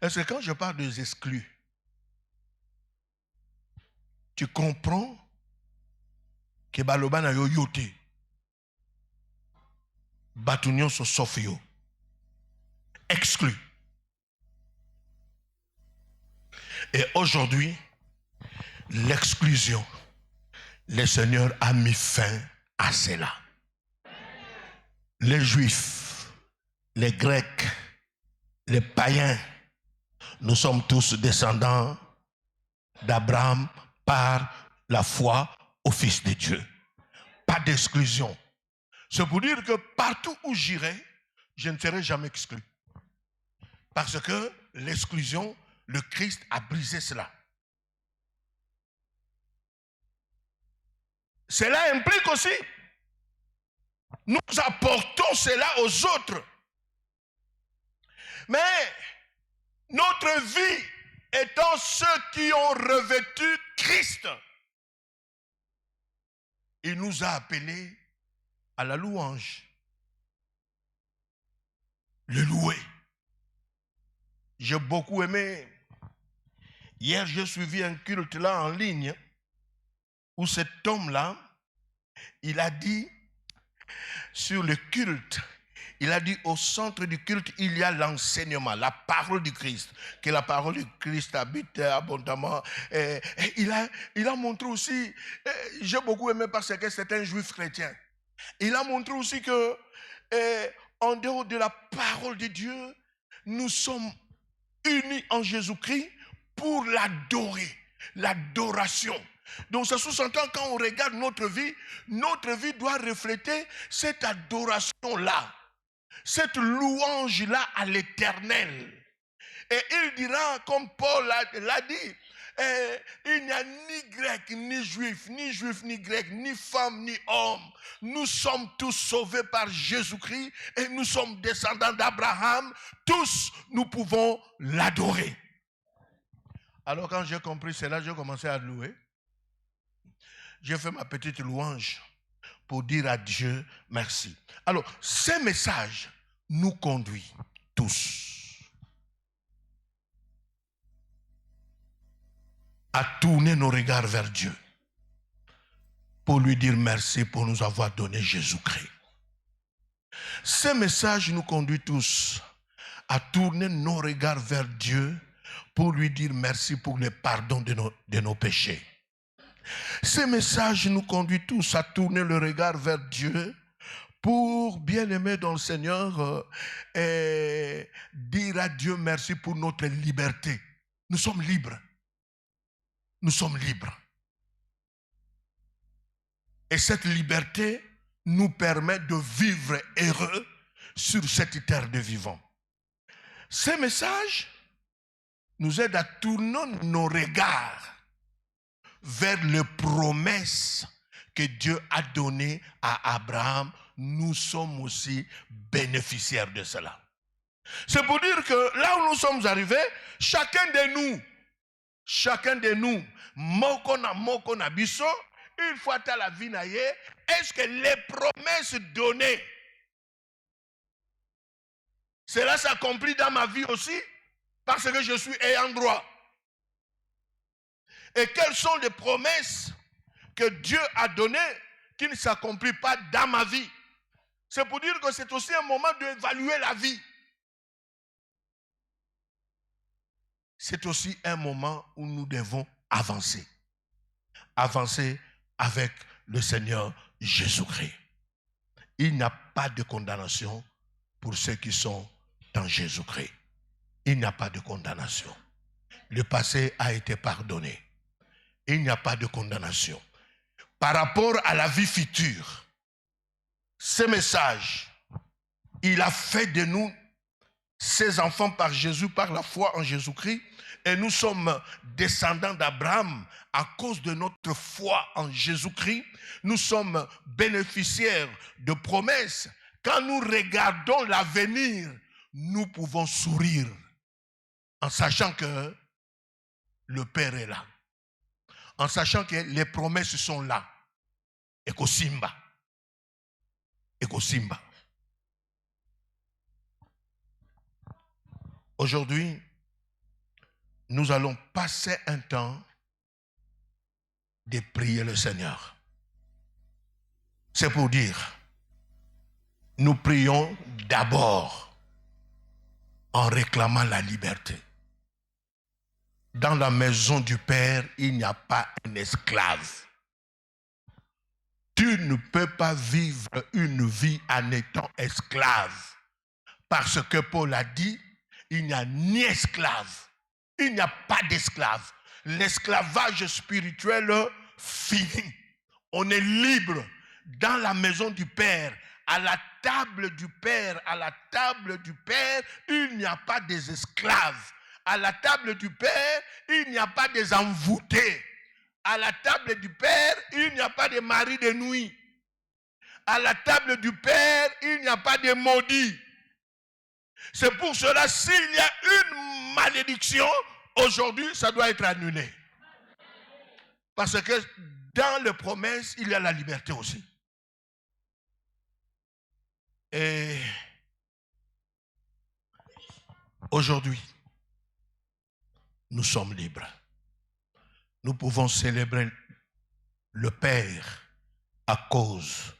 Est-ce que quand je parle des exclus, tu comprends que baloba na yo yote, batunion so sofio, exclus. Et aujourd'hui, l'exclusion, le Seigneur a mis fin à cela. Les Juifs, les Grecs, les païens, nous sommes tous descendants d'Abraham par la foi au Fils de Dieu. Pas d'exclusion. C'est pour dire que partout où j'irai, je ne serai jamais exclu. Parce que l'exclusion, le Christ a brisé cela. Cela implique aussi, nous apportons cela aux autres. Mais notre vie étant ceux qui ont revêtu Christ, il nous a appelés à la louange. Le louer. J'ai beaucoup aimé. Hier, j'ai suivi un culte là en ligne où cet homme-là, il a dit sur le culte, il a dit au centre du culte, il y a l'enseignement, la parole du Christ, que la parole du Christ habite abondamment. Et il a montré aussi, j'ai beaucoup aimé parce que c'est un juif chrétien, il a montré aussi que en dehors de la parole de Dieu, nous sommes unis en Jésus-Christ pour l'adorer, l'adoration. Donc ça sous-entend quand on regarde notre vie doit refléter cette adoration-là, cette louange-là à l'Éternel. Et il dira, comme Paul l'a dit, il n'y a ni grec, ni juif, ni grec, ni femme, ni homme. Nous sommes tous sauvés par Jésus-Christ et nous sommes descendants d'Abraham. Tous, nous pouvons l'adorer. Alors quand j'ai compris cela, j'ai commencé à louer. J'ai fait ma petite louange pour dire à Dieu merci. Alors, ces messages nous conduisent tous à tourner nos regards vers Dieu pour lui dire merci pour nous avoir donné Jésus-Christ. Ces messages nous conduisent tous à tourner nos regards vers Dieu pour lui dire merci pour le pardon de nos péchés. Ces messages nous conduisent tous à tourner le regard vers Dieu pour, bien aimer dans le Seigneur, dire à Dieu merci pour notre liberté. Nous sommes libres. Nous sommes libres. Et cette liberté nous permet de vivre heureux sur cette terre de vivants. Ces messages nous aident à tourner nos regards vers les promesses que Dieu a données à Abraham. Nous sommes aussi bénéficiaires de cela. C'est pour dire que là où nous sommes arrivés, chacun de nous, mokona biso, une fois à la vie naïe, est-ce que les promesses données, cela s'accomplit dans ma vie aussi, parce que je suis ayant droit. Et quelles sont les promesses que Dieu a données qui ne s'accomplissent pas dans ma vie? C'est pour dire que c'est aussi un moment d'évaluer la vie. C'est aussi un moment où nous devons avancer. Avancer avec le Seigneur Jésus-Christ. Il n'y a pas de condamnation pour ceux qui sont dans Jésus-Christ. Il n'y a pas de condamnation. Le passé a été pardonné. Il n'y a pas de condamnation. Par rapport à la vie future, ce message, il a fait de nous ses enfants par Jésus, par la foi en Jésus-Christ, et nous sommes descendants d'Abraham à cause de notre foi en Jésus-Christ. Nous sommes bénéficiaires de promesses. Quand nous regardons l'avenir, nous pouvons sourire en sachant que le Père est là, en sachant que les promesses sont là. Ekosimba. Aujourd'hui, nous allons passer un temps de prier le Seigneur. C'est pour dire, nous prions d'abord en réclamant la liberté. Dans la maison du Père, il n'y a pas un esclave. Tu ne peux pas vivre une vie en étant esclave. Parce que Paul a dit, il n'y a ni esclave, il n'y a pas d'esclave. L'esclavage spirituel fini. On est libre dans la maison du Père. À la table du Père, il n'y a pas des esclaves. À la table du Père, il n'y a pas des envoûtés. À la table du Père, il n'y a pas de mari de nuit. À la table du Père, il n'y a pas de maudits. C'est pour cela, s'il y a une malédiction, aujourd'hui, ça doit être annulé. Parce que dans les promesses, il y a la liberté aussi. Et aujourd'hui, nous sommes libres. Nous pouvons célébrer le Père à cause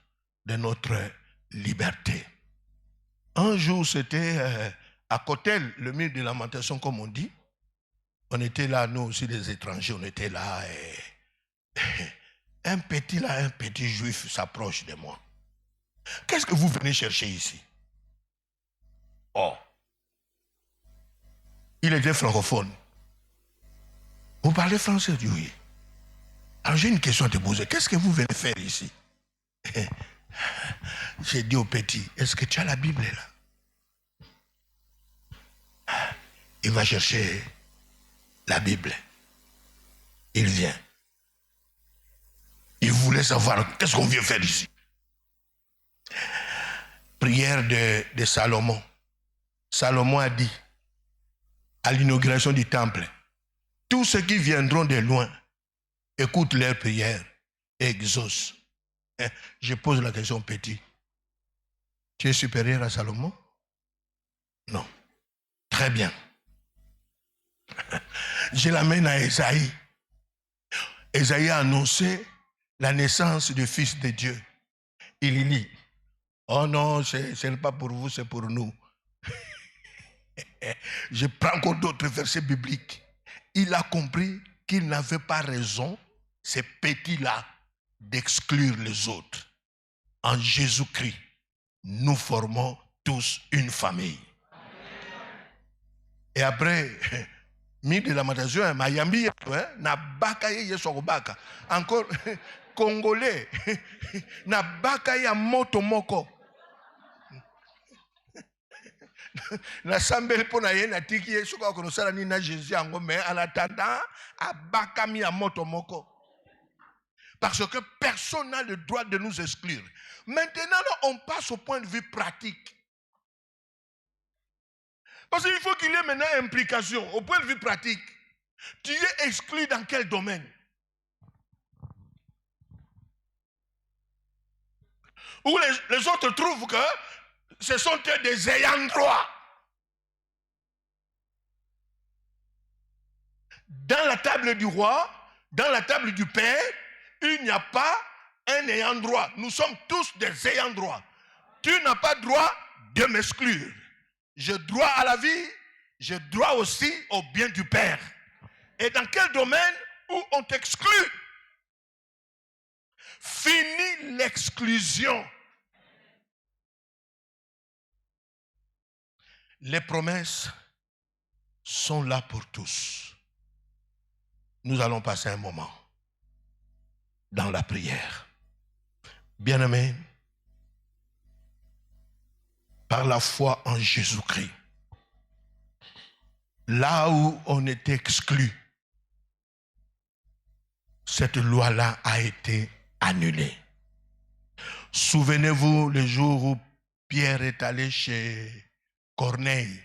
de notre liberté. Un jour, c'était à Cotel, le mur de lamentation, comme on dit. On était là, nous aussi, les étrangers, on était là. Et un petit juif s'approche de moi. Qu'est-ce que vous venez chercher ici? Oh. Il était francophone. Vous parlez français? Oui. Alors j'ai une question à te poser. Qu'est-ce que vous venez faire ici? J'ai dit au petit, est-ce que tu as la Bible là? Il va chercher la Bible. il vient. Il voulait savoir qu'est-ce qu'on vient faire ici. Prière de Salomon. Salomon a dit à l'inauguration du temple, tous ceux qui viendront de loin, écoutent leurs prières et exaucent. Je pose la question petit. Tu es supérieur à Salomon? Non. Très bien. Je l'amène à Ésaïe. Ésaïe a annoncé la naissance du Fils de Dieu. Il lit, oh non, ce n'est pas pour vous, c'est pour nous. Je prends encore d'autres versets bibliques. Il a compris qu'il n'avait pas raison, ces petits-là, d'exclure les autres. En Jésus-Christ, nous formons tous une famille. Et après, mi de la matation, Miami, na baka ye sokobaka. Encore, Congolais, na baka ya moto moko. Na sambeli po na ye na tiki ye soka konosala ni na Jésus ango, mais en attendant, a baka mi ya moto moko. Parce que personne n'a le droit de nous exclure. Maintenant, on passe au point de vue pratique. Parce qu'il faut qu'il y ait maintenant implication. Au point de vue pratique, tu es exclu dans quel domaine? Où les autres trouvent que ce sont des ayants droit. Dans la table du roi, dans la table du Père, il n'y a pas un ayant droit. Nous sommes tous des ayants droit. Tu n'as pas droit de m'exclure. J'ai droit à la vie, j'ai droit aussi au bien du Père. Et dans quel domaine où on t'exclut? Fini l'exclusion. Les promesses sont là pour tous. Nous allons passer un moment dans la prière. Bien-aimés, par la foi en Jésus-Christ, là où on était exclu, cette loi-là a été annulée. Souvenez-vous le jour où Pierre est allé chez Corneille.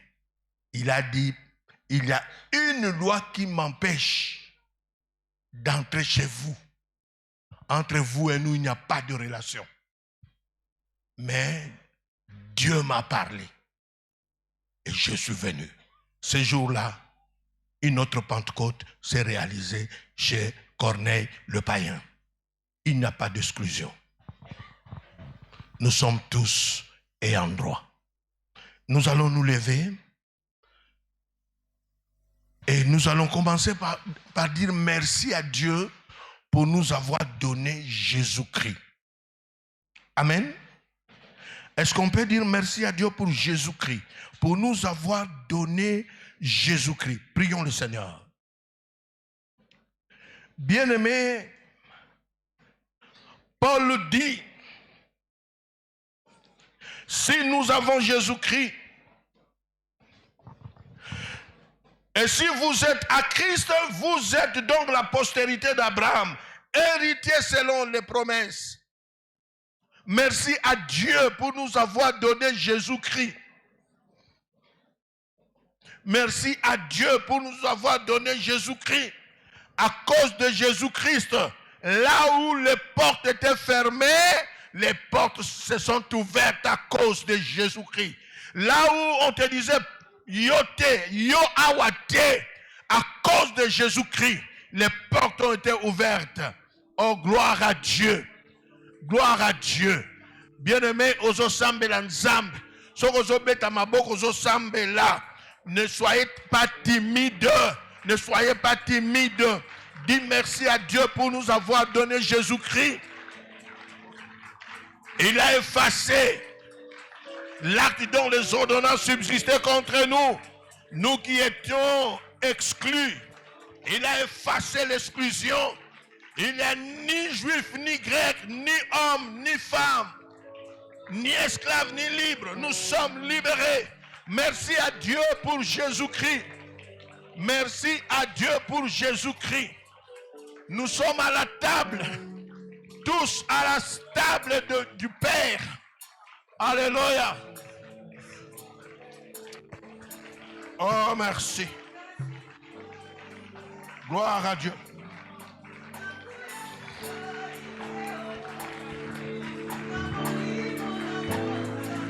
Il a dit, il y a une loi qui m'empêche d'entrer chez vous. Entre vous et nous, il n'y a pas de relation. Mais Dieu m'a parlé et je suis venu. Ce jour-là, une autre Pentecôte s'est réalisée chez Corneille le païen. Il n'y a pas d'exclusion. Nous sommes tous ayants droit. Nous allons nous lever et nous allons commencer par dire merci à Dieu pour nous avoir donné Jésus-Christ. Amen. Est-ce qu'on peut dire merci à Dieu pour Jésus-Christ, pour nous avoir donné Jésus-Christ? Prions le Seigneur. Bien-aimé, Paul dit, si nous avons Jésus-Christ, et si vous êtes à Christ, vous êtes donc la postérité d'Abraham, héritier selon les promesses. Merci à Dieu pour nous avoir donné Jésus-Christ. Merci à Dieu pour nous avoir donné Jésus-Christ. À cause de Jésus-Christ, là où les portes étaient fermées, les portes se sont ouvertes à cause de Jésus-Christ. Là où on te disait yote, yo awate, à cause de Jésus-Christ, les portes ont été ouvertes. Oh, gloire à Dieu. Gloire à Dieu. Bien-aimé, ozo sambe la nzambe. So ozo beta maboko ozo sambe là. Ne soyez pas timide. Ne soyez pas timide. Dis merci à Dieu pour nous avoir donné Jésus-Christ. Il a effacé l'acte dont les ordonnances subsistaient contre nous. Nous qui étions exclus. Il a effacé l'exclusion. Il n'y a ni juif, ni grec, ni homme, ni femme, ni esclave, ni libre. Nous sommes libérés. Merci à Dieu pour Jésus-Christ. Merci à Dieu pour Jésus-Christ. Nous sommes à la table, tous à la table du Père. Alléluia. Oh, merci. Gloire à Dieu.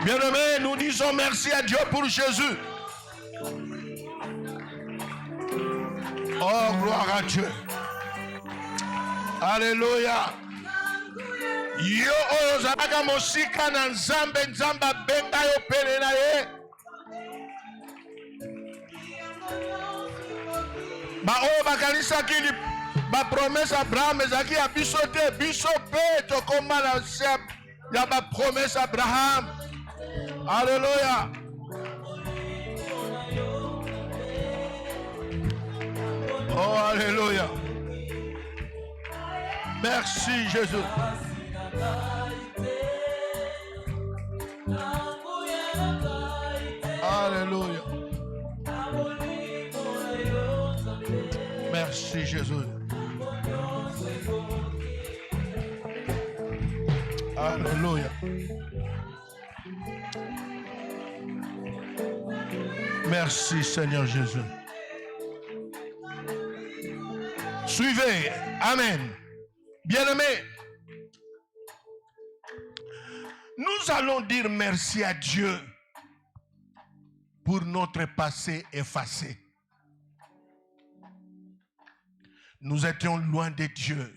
Bien-aimés, nous disons merci à Dieu pour Jésus. Oh, gloire à Dieu. Alléluia. Yo ozalaka mosika na nzambe benga yo pele na ye. Ba o bakanisaki ba promesse Abraham ezaki ya biso te, biso pe tokoma na ya ba promesse Abraham. Alléluia. Oh, alléluia. Merci Jésus. Alléluia. Merci Jésus. Alléluia. Merci Seigneur Jésus. Suivez. Amen. Bien-aimés, nous allons dire merci à Dieu pour notre passé effacé. Nous étions loin de Dieu,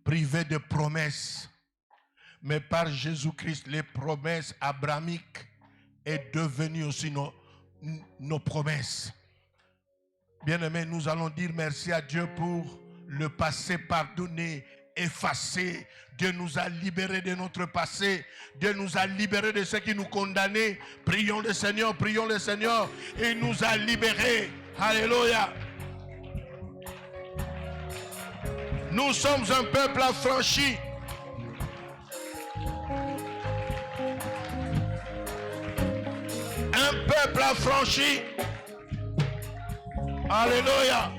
privés de promesses, mais par Jésus-Christ, les promesses abrahamiques est devenues aussi nos promesses. Bien-aimés, nous allons dire merci à Dieu pour le passé pardonné, effacé. Dieu nous a libérés de notre passé. Dieu nous a libérés de ceux qui nous condamnaient. Prions le Seigneur, prions le Seigneur. Il nous a libérés. Alléluia. Nous sommes un peuple affranchi. Un peuple affranchi. Alléluia.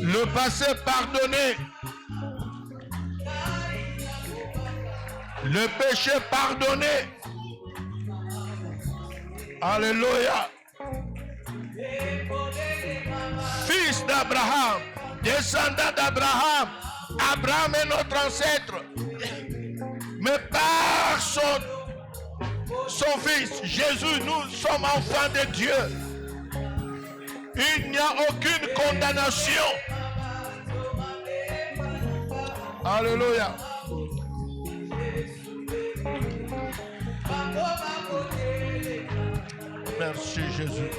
Le passé pardonné. Le péché pardonné. Alléluia. Fils d'Abraham, descendant d'Abraham. Abraham est notre ancêtre. Mais par son fils, Jésus, nous sommes enfants de Dieu. Il n'y a aucune condamnation. Alléluia. Merci Jésus.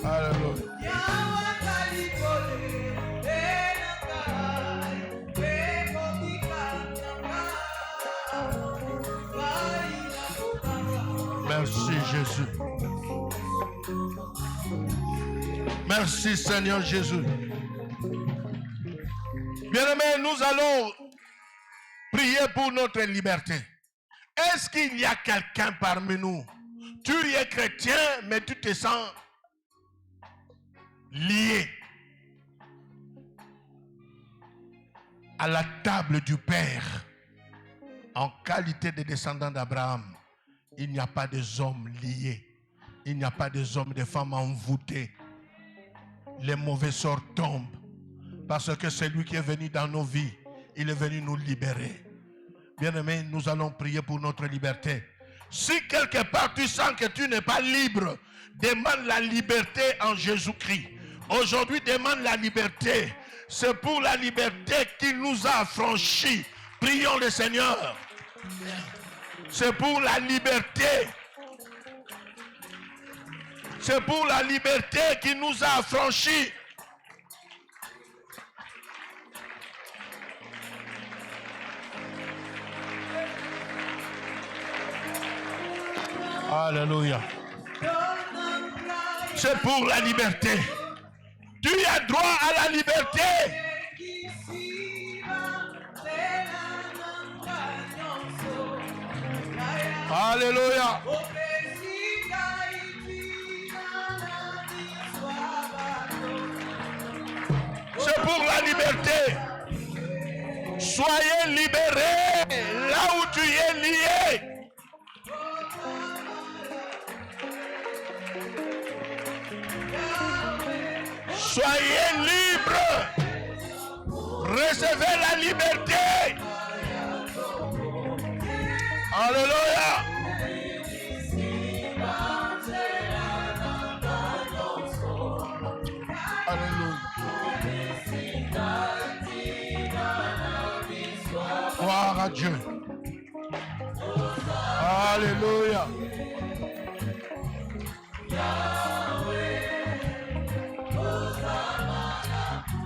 Alléluia. Merci Jésus. Merci Seigneur Jésus. Bien-aimés, nous allons prier pour notre liberté. Est-ce qu'il y a quelqu'un parmi nous? Tu es chrétien, mais tu te sens lié à la table du Père en qualité de descendant d'Abraham. Il n'y a pas des hommes liés. Il n'y a pas des hommes, des femmes envoûtées. Les mauvais sorts tombent. Parce que c'est lui qui est venu dans nos vies. Il est venu nous libérer. Bien-aimés, nous allons prier pour notre liberté. Si quelque part tu sens que tu n'es pas libre, demande la liberté en Jésus-Christ. Aujourd'hui, demande la liberté. C'est pour la liberté qu'il nous a affranchis. Prions le Seigneur. C'est pour la liberté. C'est pour la liberté qu'il nous a affranchis. Alléluia. C'est pour la liberté. Tu as droit à la liberté. Alléluia. C'est pour la liberté. Soyez libérés là où tu es lié. Soyez libres. Recevez la liberté. Alléluia. Alléluia. Gloire à Dieu. Alléluia.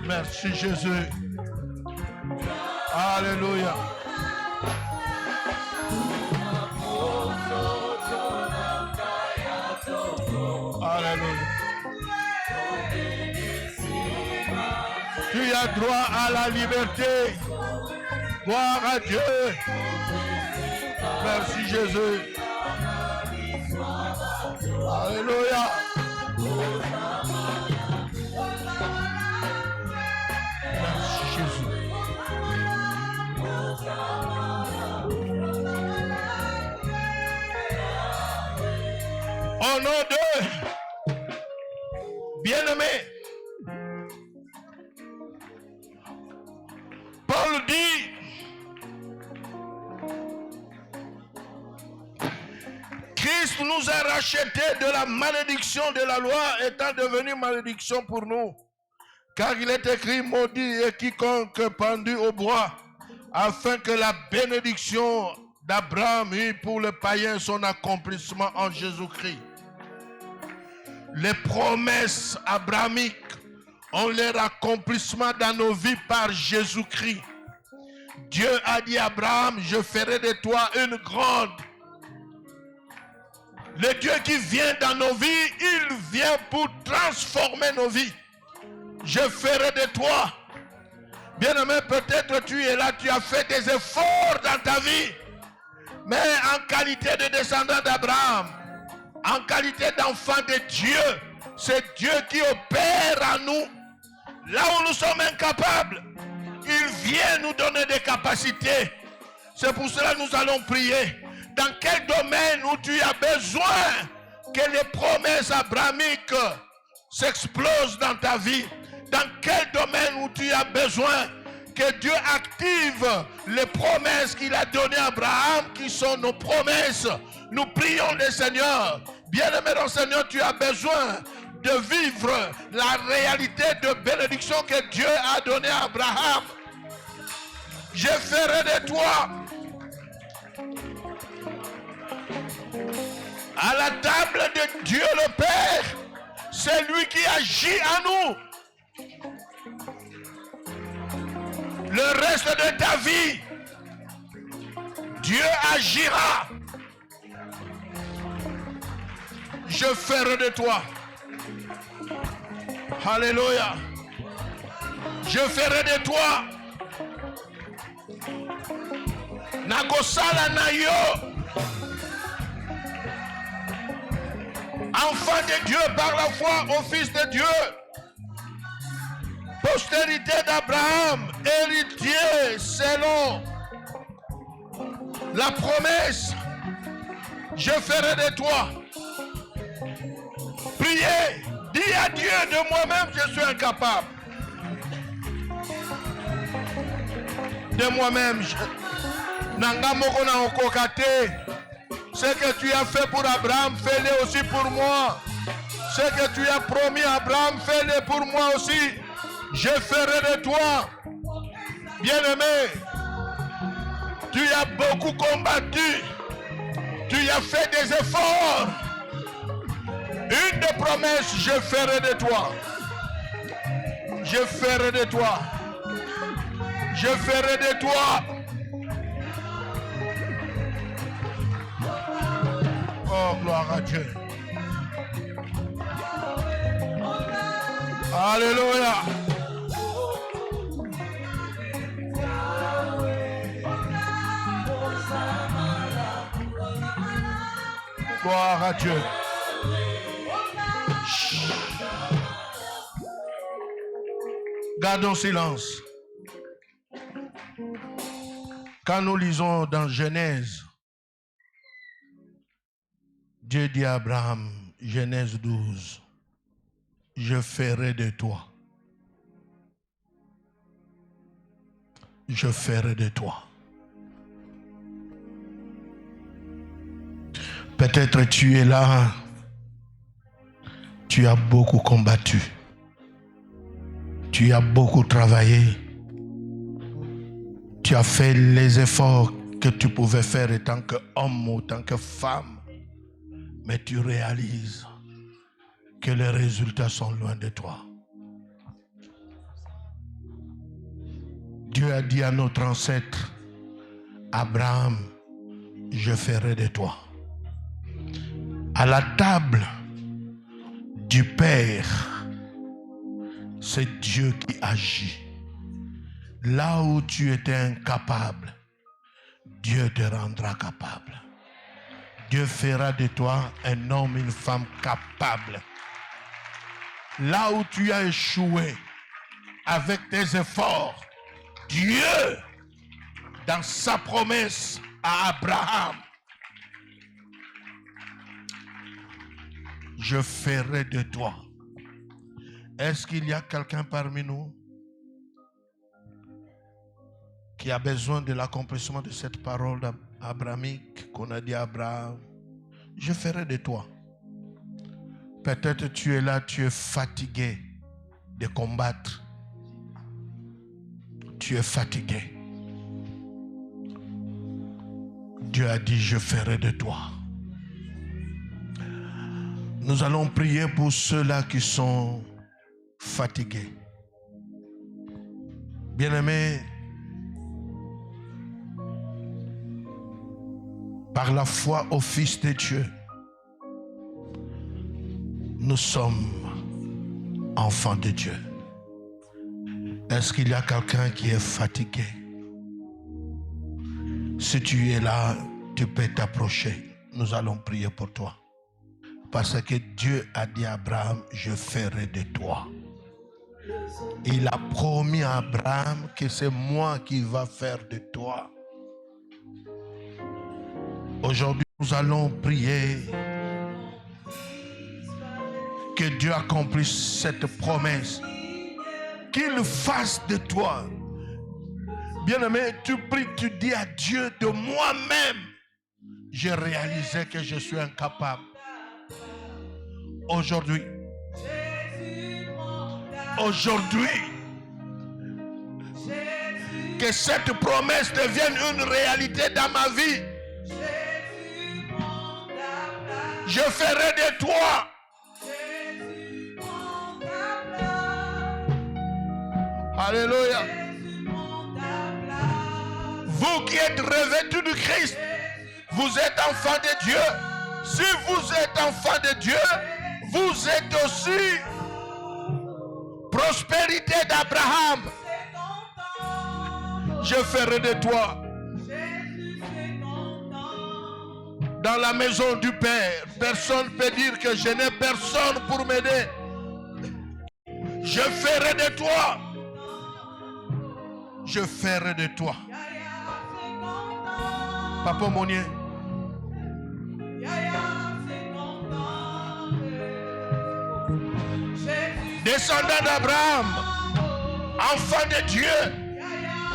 Merci Jésus. Alléluia. Alléluia. Tu as droit à la liberté. Gloire à Dieu. Merci Jésus. Alléluia. Merci Jésus. Au nom de bien-aimé, Paul dit, Christ nous a rachetés de la malédiction de la loi, étant devenu malédiction pour nous. Car il est écrit, maudit est quiconque pendu au bois, afin que la bénédiction d'Abraham eût pour le païen son accomplissement en Jésus-Christ. Les promesses abrahamiques ont leur accomplissement dans nos vies par Jésus-Christ. Dieu a dit à Abraham, je ferai de toi une grande. Le Dieu qui vient dans nos vies, il vient pour transformer nos vies. Je ferai de toi. Bien-aimé, peut-être tu es là, tu as fait des efforts dans ta vie. Mais en qualité de descendant d'Abraham, en qualité d'enfant de Dieu, c'est Dieu qui opère en nous. Là où nous sommes incapables, il vient nous donner des capacités. C'est pour cela que nous allons prier. Dans quel domaine où tu as besoin que les promesses abrahamiques s'explosent dans ta vie? Dans quel domaine où tu as besoin que Dieu active les promesses qu'il a données à Abraham, qui sont nos promesses? Nous prions le Seigneur. Bien-aimé dans le Seigneur, tu as besoin de vivre la réalité de bénédiction que Dieu a donnée à Abraham. Je ferai de toi à la table de Dieu le Père. C'est lui qui agit en nous. Le reste de ta vie, Dieu agira. Je ferai de toi. Alléluia. Je ferai de toi. Nakosala na yo. Enfant de Dieu par la foi au Fils de Dieu. Postérité d'Abraham, héritier selon la promesse. Je ferai de toi. Priez, dis à Dieu, de moi-même je suis incapable. De moi-même, Nangamoko na okokate. Ce que tu as fait pour Abraham, fais-le aussi pour moi. Ce que tu as promis à Abraham, fais-le pour moi aussi. Je ferai de toi. Bien-aimé, tu as beaucoup combattu. Tu as fait des efforts. Une des promesses, je ferai de toi. Je ferai de toi. Je ferai de toi. Oh, gloire à Dieu. Alléluia. Gloire à Dieu. Gardons silence. Quand nous lisons dans Genèse, Dieu dit à Abraham, Genèse 12, je ferai de toi. Je ferai de toi. Peut-être tu es là, tu as beaucoup combattu, tu as beaucoup travaillé, tu as fait les efforts que tu pouvais faire en tant qu'homme ou en tant que femme, mais tu réalises que les résultats sont loin de toi. Dieu a dit à notre ancêtre, Abraham, je ferai de toi. À la table du Père, c'est Dieu qui agit. Là où tu étais incapable, Dieu te rendra capable. Dieu fera de toi un homme, une femme capable. Là où tu as échoué avec tes efforts, Dieu, dans sa promesse à Abraham, je ferai de toi. Est-ce qu'il y a quelqu'un parmi nous qui a besoin de l'accomplissement de cette parole abrahamique qu'on a dit à Abraham? Je ferai de toi. Peut-être tu es là, tu es fatigué de combattre. Tu es fatigué. Dieu a dit, je ferai de toi. Nous allons prier pour ceux-là qui sont fatigués. Bien-aimés, par la foi au Fils de Dieu, nous sommes enfants de Dieu. Est-ce qu'il y a quelqu'un qui est fatigué? Si tu es là, tu peux t'approcher. Nous allons prier pour toi. Parce que Dieu a dit à Abraham, je ferai de toi. Il a promis à Abraham que c'est moi qui va faire de toi. Aujourd'hui, nous allons prier que Dieu accomplisse cette promesse. Qu'il fasse de toi. Bien-aimé, tu pries, tu dis à Dieu, de moi-même, j'ai réalisé que je suis incapable. Aujourd'hui, que cette promesse devienne une réalité dans ma vie. Je ferai de toi. Alléluia. Vous qui êtes revêtus du Christ, vous êtes enfants de Dieu. Si vous êtes enfants de Dieu, vous êtes aussi prospérité d'Abraham. Je ferai de toi. Dans la maison du Père, personne ne peut dire que je n'ai personne pour m'aider. Je ferai de toi. Je ferai de toi. Papa Monier. Descendant d'Abraham, enfant de Dieu,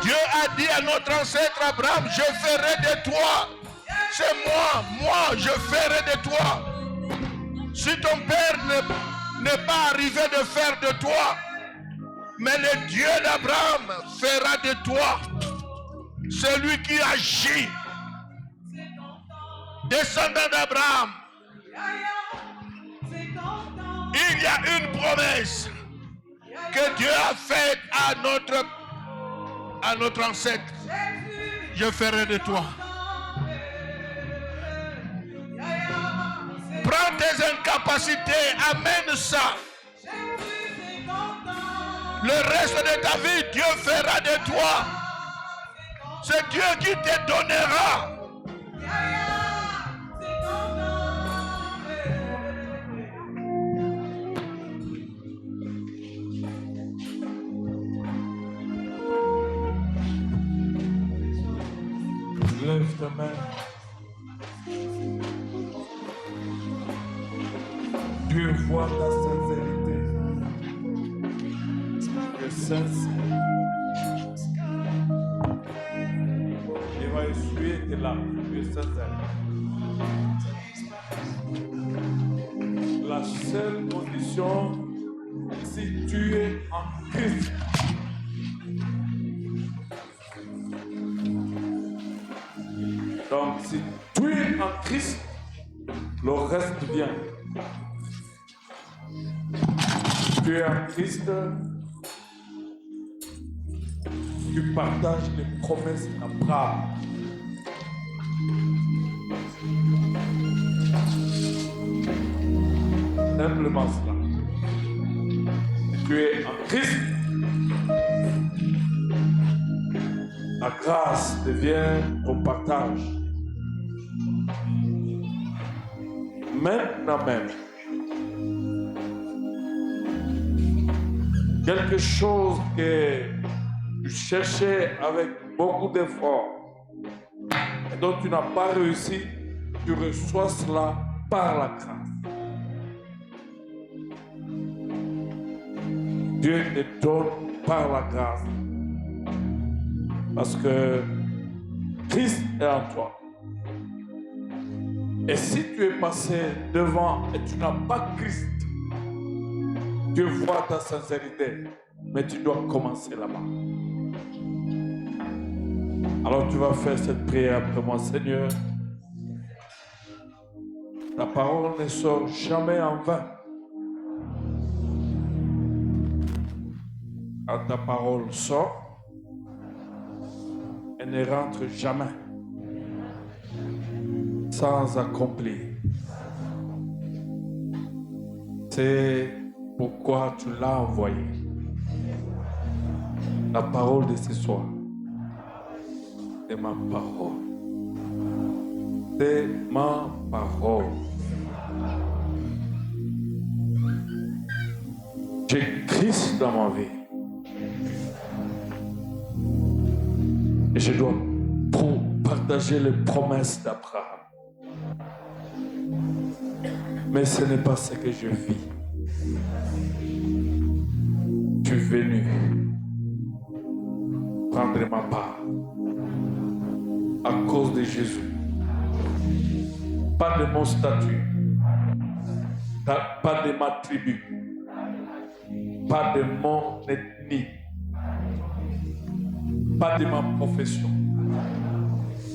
Dieu a dit à notre ancêtre Abraham, je ferai de toi. C'est moi, je ferai de toi. Si ton père n'est pas arrivé de faire de toi, mais le Dieu d'Abraham fera de toi. C'est lui qui agit. Descendant d'Abraham, il y a une promesse que Dieu a faite à notre ancêtre. Je ferai de toi. Prends tes incapacités, amène ça. Le reste de ta vie, Dieu fera de toi. C'est Dieu qui te donnera. Lève ta main. Dieu voit ta sincérité. Tu es sincère. Il va essuyer tes larmes. Tu es sincère. La seule condition, si tu es en Christ, donc si tu es en Christ, le reste vient. Tu es en Christ, tu partages les promesses d'Abraham. Simplement cela. Tu es en Christ, la grâce devient ton partage. Maintenant même, quelque chose que tu cherchais avec beaucoup d'efforts et dont tu n'as pas réussi, tu reçois cela par la grâce. Dieu te donne par la grâce parce que Christ est en toi. Et si tu es passé devant et tu n'as pas Christ, Dieu voit ta sincérité, mais tu dois commencer là-bas. Alors tu vas faire cette prière après moi. Seigneur, ta parole ne sort jamais en vain. Quand ta parole sort, elle ne rentre jamais sans accomplir. C'est pourquoi tu l'as envoyé. La parole de ce soir, c'est ma parole. C'est ma parole. J'ai Christ dans ma vie. Et je dois partager les promesses d'Abraham. Mais ce n'est pas ce que je vis. Tu es venu prendre ma part à cause de Jésus. Pas de mon statut, pas de ma tribu, pas de mon ethnie, pas de ma profession,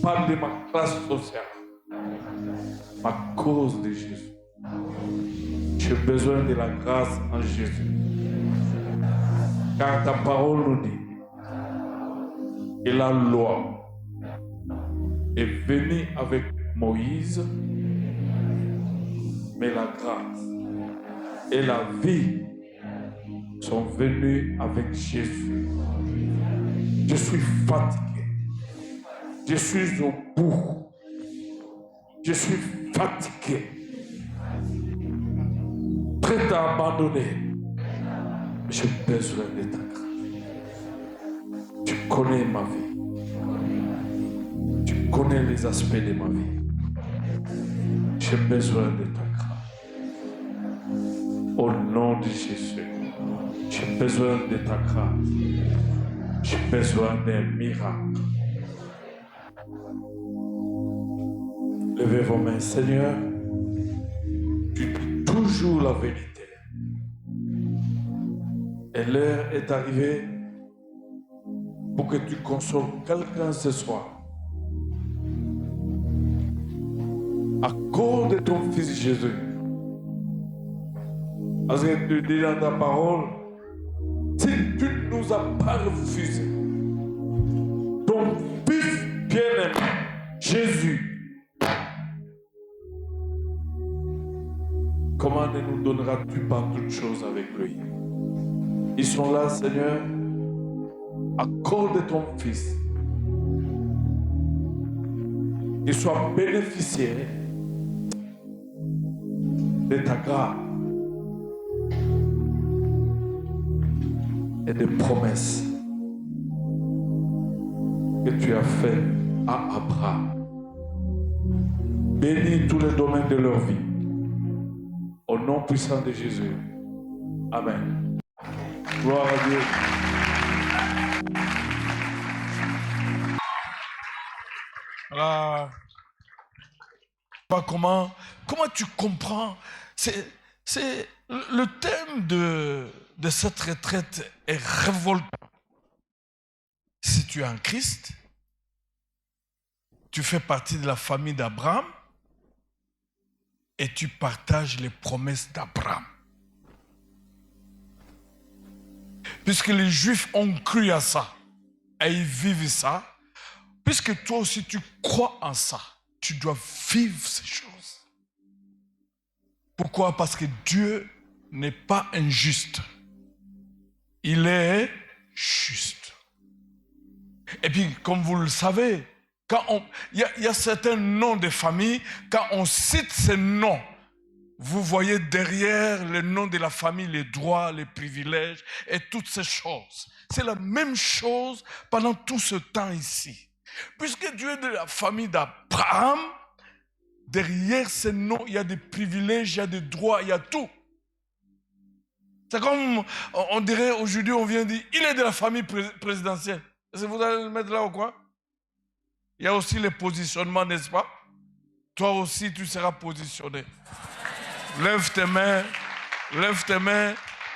pas de ma classe sociale, à cause de Jésus. J'ai besoin de la grâce en Jésus. Car ta parole nous dit que la loi est venue avec Moïse, mais la grâce et la vie sont venues avec Jésus. Je suis fatigué. Je suis au bout. Je suis fatigué. Prêt à abandonner. J'ai besoin de ta grâce. Tu connais ma vie. Tu connais les aspects de ma vie. J'ai besoin de ta grâce. Au nom de Jésus, j'ai besoin de ta grâce. J'ai besoin d'un miracle. Levez vos mains, Seigneur. Tu dis toujours la vérité. Et l'heure est arrivée pour que tu consoles quelqu'un ce soir. À cause de ton Fils Jésus. Parce que tu dis dans ta parole, si tu ne nous as pas refusé, ton Fils bien-aimé, Jésus, donneras-tu pas toutes choses avec lui? Ils sont là, Seigneur, à cause de ton Fils. Qu'ils soient bénéficiaires de ta grâce et des promesses que tu as faites à Abraham. Bénis tous les domaines de leur vie. Au nom puissant de Jésus. Amen. Gloire à Dieu. Alors, comment tu comprends? C'est le thème de cette retraite est révoltant. Si tu es en Christ, tu fais partie de la famille d'Abraham et tu partages les promesses d'Abraham. Puisque les Juifs ont cru à ça et ils vivent ça, puisque toi aussi tu crois en ça, tu dois vivre ces choses. Pourquoi? Parce que Dieu n'est pas injuste. Il est juste. Et puis, comme vous le savez, il y a certains noms de famille, quand on cite ces noms, vous voyez derrière le nom de la famille les droits, les privilèges et toutes ces choses. C'est la même chose pendant tout ce temps ici. Puisque Dieu est de la famille d'Abraham, derrière ces noms, il y a des privilèges, il y a des droits, il y a tout. C'est comme, on dirait aujourd'hui, on vient dire, il est de la famille présidentielle. Est-ce que vous allez le mettre là ou quoi? Il y a aussi les positionnements, n'est-ce pas? Toi aussi, tu seras positionné. Lève tes mains,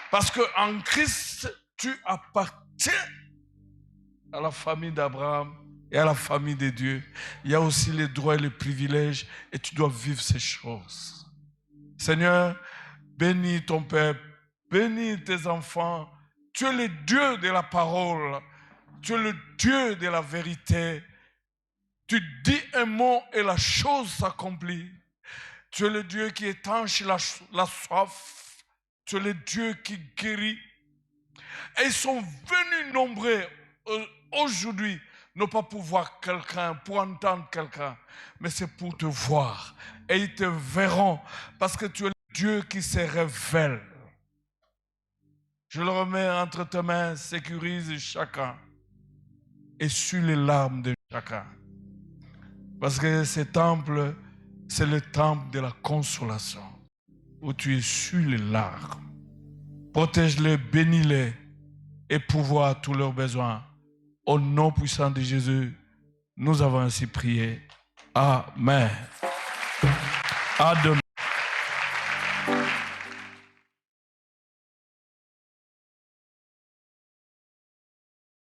parce qu'en Christ, tu appartiens à la famille d'Abraham et à la famille de Dieu. Il y a aussi les droits et les privilèges et tu dois vivre ces choses. Seigneur, bénis ton peuple, bénis tes enfants. Tu es le Dieu de la parole, tu es le Dieu de la vérité. Tu dis un mot et la chose s'accomplit. Tu es le Dieu qui étanche la soif. Tu es le Dieu qui guérit. Et ils sont venus nombreux aujourd'hui, non pas pour voir quelqu'un, pour entendre quelqu'un, mais c'est pour te voir. Et ils te verront parce que tu es le Dieu qui se révèle. Je le remets entre tes mains, sécurise chacun et suis les larmes de chacun. Parce que ce temple, c'est le temple de la consolation, où tu essuies les larmes. Protège-les, bénis-les et pourvois tous leurs besoins. Au nom puissant de Jésus, nous avons ainsi prié. Amen. À demain.